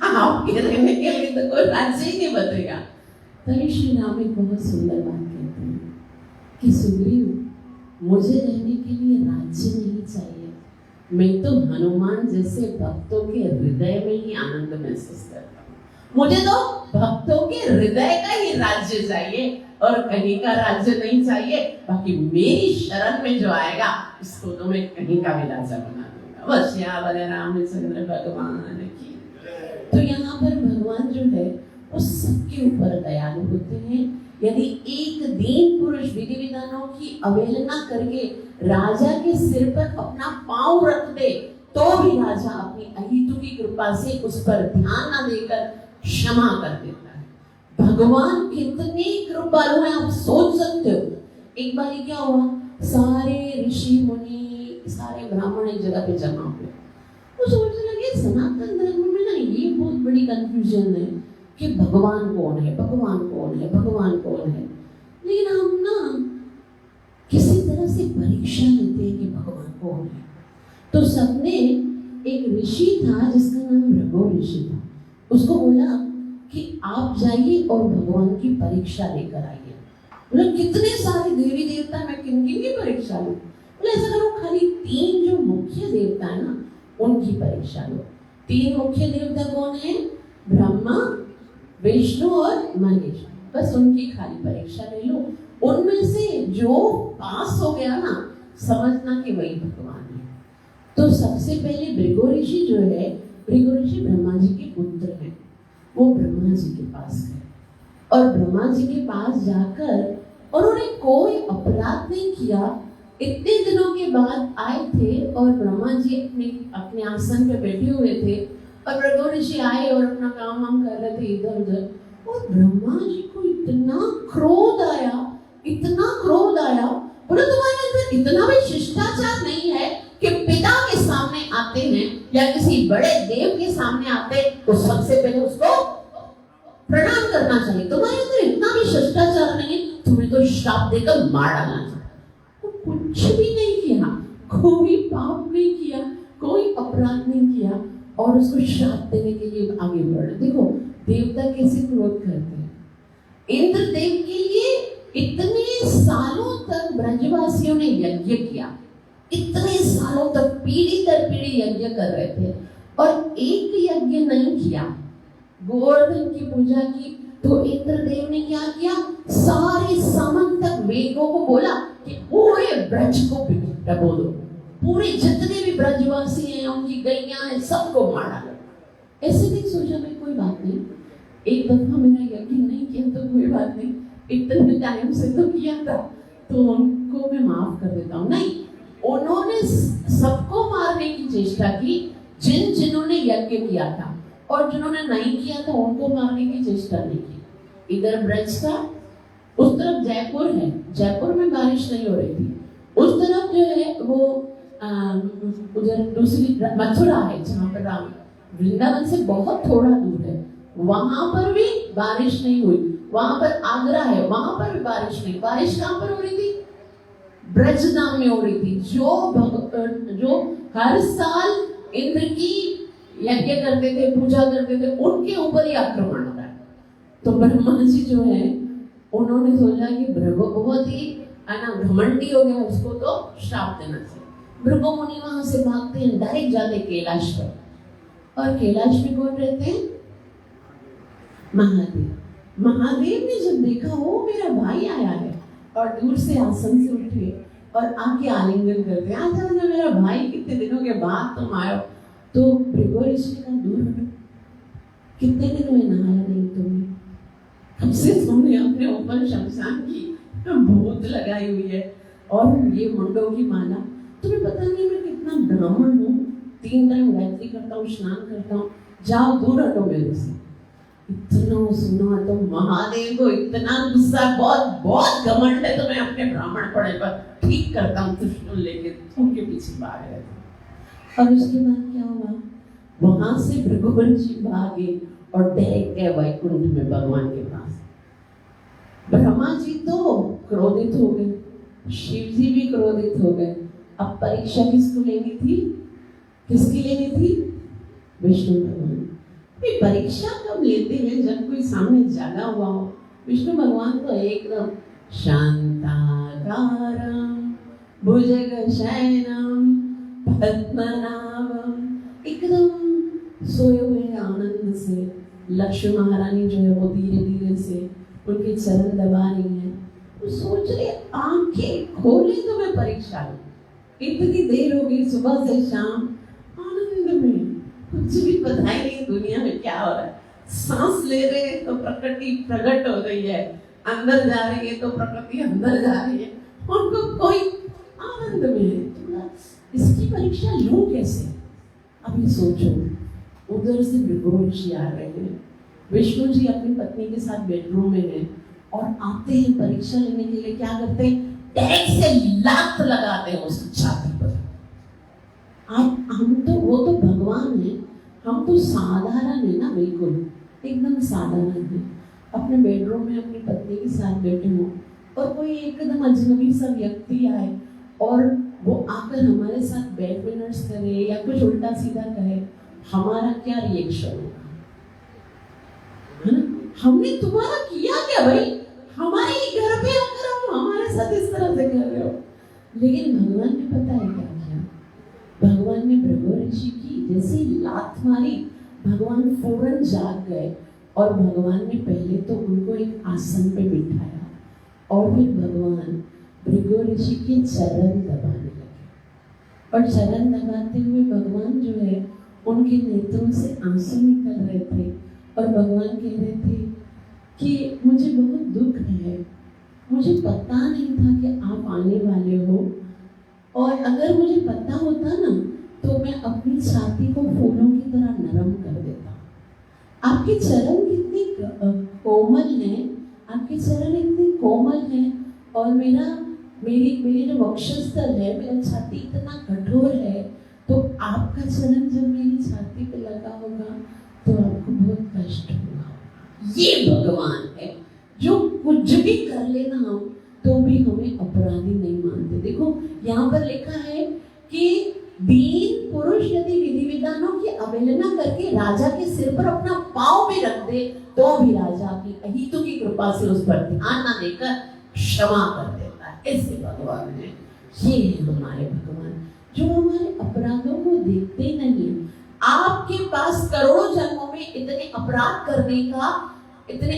आपके रहने के लिए तो कोई राज्य ही नहीं बचेगा। तभी श्री राम एक बहुत सुंदर बात कहते हैं कि सुग्रीव, मुझे रहने के लिए राज्य नहीं चाहिए, मैं तो हनुमान जैसे भक्तों के हृदय में ही आनंद महसूस करता हूँ। मुझे तो भक्तों के हृदय का ही राज्य चाहिए और कहीं का राज्य नहीं चाहिए। बाकी मेरी शरण में जो आएगा उसको तो मैं कहीं का भी राजा बना दूंगा। वश्यावल रामचंद्र भगवान की। तो यहाँ पर भगवान जो है वो सबके ऊपर दयालु होते हैं। यदि एक दीन पुरुष विधि विधानों की अवहेलना करके राजा के सिर पर अपना पांव रख दे तो भी राजा अपनी अहितु की कृपा से उस पर ध्यान न देकर क्षमा कर देता है। भगवान कितने कृपालु हैं, आप सोच सकते हो। एक बार क्या हुआ, सारे ऋषि मुनि सारे ब्राह्मण एक जगह पे जमा हुए। वो सोचने लगे सनातन धर्म में ना ये बहुत बड़ी कंफ्यूजन है कि भगवान कौन है, भगवान कौन है, भगवान कौन है। लेकिन हम ना किसी तरह से परीक्षा लेते हैं कि भगवान कौन है। तो सबने, एक ऋषि था जिसका नाम भृगु ऋषि था, उसको बोला कि आप जाइए और भगवान की परीक्षा लेकर आइए। बोले कितने सारे देवी देवता, मैं किन किन की परीक्षा लूं? बोले ऐसा करो, खाली 3 जो मुख्य देवता है ना उनकी परीक्षा लो। 3 मुख्य देवता कौन है? ब्रह्मा, विष्णु और महेश। बस उनकी खाली परीक्षा ले लो। उनमें से जो पास हो गया ना, समझना कि वही भगवान है। तो सबसे पहले भृगु ऋषि जो है, भृगु ऋषि ब्रह्मा जी के पुत्र हैं। वो ब्रह्मा जी के पास गए और ब्रह्मा जी के पास जाकर उन्होंने कोई अपराध नहीं किया। इतने दिनों के बाद आए थे और ब्रह्मा जी अपने आसन पे बैठे हुए थे और भृगु ऋषि आए और अपना काम वाम कर रहे थे इधर उधर। और ब्रह्मा जी को इतना क्रोध आया, इतना क्रोध आया। बोले तुम्हारे अंदर इतना भी शिष्टाचार नहीं है कि पिता के सामने आते हैं या किसी बड़े देव के सामने आते तो सबसे पहले उसको प्रणाम करना चाहिए। तुम्हारे अंदर इतना भी शिष्टाचार नहीं है, तुम्हें तो श्राप देकर मार डालना चाहिए। तो कुछ भी नहीं किया, कोई पाप नहीं किया, कोई अपराध नहीं किया और उसको श्राप देने के लिए आगे बढ़े। देखो देवता कैसे क्रोध करते हैं। इंद्र देव के लिए इतने सालों तक ब्रजवासियों ने यज्ञ किया, इतने सालों तक पीढ़ी दर पीढ़ी यज्ञ कर रहे थे और एक यज्ञ नहीं किया, गोवर्धन की पूजा की। तो इंद्रदेव ने क्या किया, सारे सामंतक वेदों को बोला कि पूरे ब्रज को डबो दो, पूरे जितने भी ब्रजवासी हैं, उनकी गैया हैं, सबको मार डालो। ऐसे नहीं सोचा मैं कोई बात नहीं, एक दफा मेरा यज्ञ नहीं किया तो कोई बात नहीं, इतने टाइम से तो किया था तो उनको मैं माफ कर देता हूँ। नहीं, उन्होंने सबको मारने की चेष्टा की जिन्होंने यज्ञ किया था और जिन्होंने नहीं किया था उनको मारने की चेष्टा नहीं की। इधर ब्रज था, उस तरफ जयपुर है, जयपुर में बारिश नहीं हो रही थी। उस तरफ जो है वो उधर दूसरी मथुरा है जहाँ पर राम, वृंदावन से बहुत थोड़ा दूर है, वहां पर भी बारिश नहीं हुई। वहां पर आगरा है, वहां पर भी बारिश नहीं। बारिश कहाँ पर हो रही थी? ब्रज धाम में हो रही थी। जो हर साल इंद्र की यज्ञ करते थे, पूजा करते थे, उनके ऊपर ही आक्रमण हो रहा है। तो ब्रह्मा जी जो है उन्होंने सोचा कि भृगु बहुत ही घमंडी हो गया, उसको तो श्राप देना चाहिए। भृगु मुनि वहां से भागते हैं, डायरेक्ट जाते कैलाश पर। और कैलाश में कौन रहते हैं? महादेव। महादेव ने जब देखा वो मेरा भाई आया है और दूर से आसन से उठे और आके आलिंगन करते हैं, आजा आजा मेरा भाई, कितने दिनों के बाद तुम आए हो। तो भृगु ऋषि का दूर हटो, कितने दिन हुए नहाया नहीं तुमने, कब से तुमने अपने ऊपर शमशान की भूत लगाई हुई है और ये मुंडों की माला, तुम्हें पता नहीं मैं कितना ब्राह्मण हूँ, 3 टाइम गायत्री करता हूँ, स्नान करता हूँ, जाओ दूर हटो मेरे से। इतना सुना तो महादेव को इतना गुस्सा, बहुत बहुत घमंड है तुम्हें अपने ब्राह्मण पड़े पर, ठीक करता हूँ त्रिशूल लेके, उनके पीछे भाग रहे थे। और उसके बाद क्या हुआ, वहां से भृगु ऋषि भागे और डायरेक्ट गए वैकुंठ में भगवान के पास। ब्रह्मा जी तो क्रोधित हो गए, शिव जी भी क्रोधित हो गए। अब परीक्षा किसको लेनी थी, किसकी लेनी थी, विष्णु भगवान। परीक्षा कब लेते हैं, जब कोई सामने जागा हुआ हो। विष्णु भगवान तो एकदम शांताकारं भुजगशयनं पद्मनाभं, एकदम सोए हुए आनंद से लक्ष्मी महारानी जो है वो धीरे धीरे से उनके चरण दबा रही है। वो सोच रहे आंखें खोले तो मैं परीक्षा लूं, इतनी देर हो गई सुबह से शाम, आनंद में कुछ भी पता ही नहीं दुनिया में क्या हो रहा है। सांस ले रहे हैं तो प्रकृति प्रकट हो रही है, अंदर जा रही है तो प्रकृति अंदर जा रही है, उनको कोई आनंद में है। इसकी परीक्षा लूं कैसे, अभी सोचो। उधर से भृगु ऋषि आ रहे हैं, विष्णु जी अपनी पत्नी के साथ बेडरूम में हैं और आते हैं परीक्षा लेने के लिए। क्या करते हैं, डायरेक्ट से लात लगाते हैं उसकी छाती पर। हम तो, वो तो भगवान है, हम तो साधारण है ना, बिल्कुल एकदम साधारण है। अपने बेडरूम में अपनी पत्नी के साथ बैठे हो और कोई एकदम अजनबी सा व्यक्ति आए और वो आकर हमारे साथ बेड विनर्स करे या कुछ उल्टा सीधा कहे, हमारा क्या रिएक्शन होगा, है ना? हमने तुम्हारा किया क्या भाई, हमारे ही घर पे आकर हम हमारे साथ इस तरह से कर रहे हो। लेकिन भगवान ने पता है क्या किया, भगवान ने भृगु ऋषि की जैसे लात मारी, भगवान फौरन जाग गए और भगवान ने पहले तो उनको एक आसन पे बिठाया और फिर भगवान भृगु ऋषि के चरण दबाने लगे। और चरण दबाते हुए भगवान जो है उनके नेत्रों से आंसू निकल रहे थे और भगवान कह रहे थे कि मुझे बहुत दुख है, मुझे पता नहीं था कि आप आने वाले हो, और अगर मुझे पता होता ना तो मैं अपनी छाती को फूलों की तरह नरम कर देता। आपके चरण कितनी कोमल हैं, आपके चरण इतने कोमल हैं और मेरी जो वक्षस्थल है, मेरा छाती इतना कठोर है, तो आपका चरण जब मेरी छाती पे लगा होगा तो आपको बहुत कष्ट होगा। ये भगवान है जो कुछ भी कर लेना हम तो भी हमें अपराधी नहीं मानते। देखो यहाँ पर लिखा है कि दीन पुरुष यदि विधि विधानों की अवहेलना करके राजा के सिर पर अपना पांव भी रख दे तो भी राजा की अहितों की कृपा से उस पर ध्यान न देकर क्षमा कर देता है। ऐसे भगवान है, ये है हमारे भगवान जो हमारे अपराधों को देखते नहीं। आपके पास करोड़ों जन्मों में इतने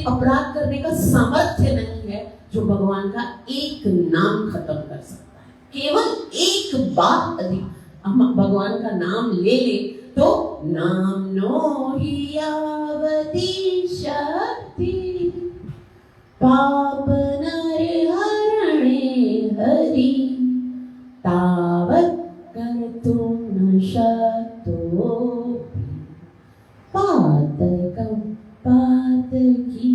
अपराध करने का सामर्थ्य नहीं है जो भगवान का एक नाम खत्म कर सकता है। केवल एक बार अधिक हम भगवान का नाम ले ले तो नाम नो ही आवती शक्ति पाप नर हरणे हरि तावत कर तुम न शक्तो पातकम पातकी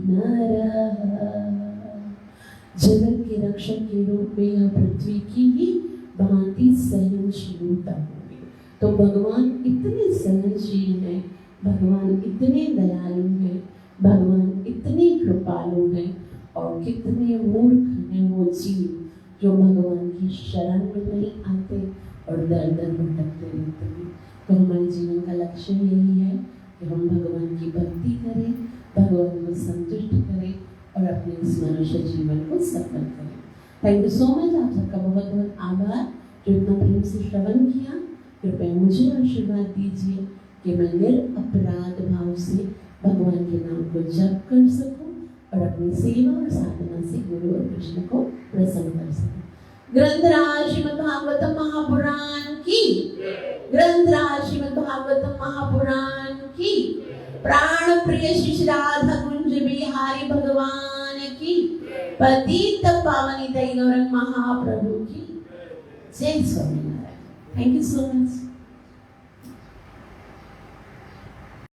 नरः। जगत के रक्षक के रूप में यह पृथ्वी की ही भांति सहनशीलता होगी। तो भगवान इतने सहनशील हैं, भगवान इतने दयालु हैं, भगवान इतने कृपालु हैं, और कितने मूर्ख हैं वो जीव जो भगवान की शरण में नहीं आते और दर दर भटकते रहते हैं। तो हमारे जीवन का लक्ष्य यही है कि हम भगवान की भक्ति करें, भगवान को संतुष्ट करें और अपने इस मनुष्य जीवन को सफल करें। थैंक यू सो मच, आप सबका बहुत बहुत आभार जो इतना प्रेम से श्रवण किया। कृपया मुझे आशीर्वाद दीजिए कि मैं निरअपराध भाव से भगवान के नाम को जप कर सकूं और अपनी सेवा और साधना से गुरु और कृष्ण को प्रसन्न कर सकूं। ग्रंथराज श्रीमद् भागवतम महापुराण की, ग्रंथराज श्रीमद् भागवतम महापुराण की, प्राण प्रिय श्री राधा कुंज बिहारी भगवान की, पतित पावनी दैलोरंग महाप्रभु की जय Swaminarayan. Thank you so much.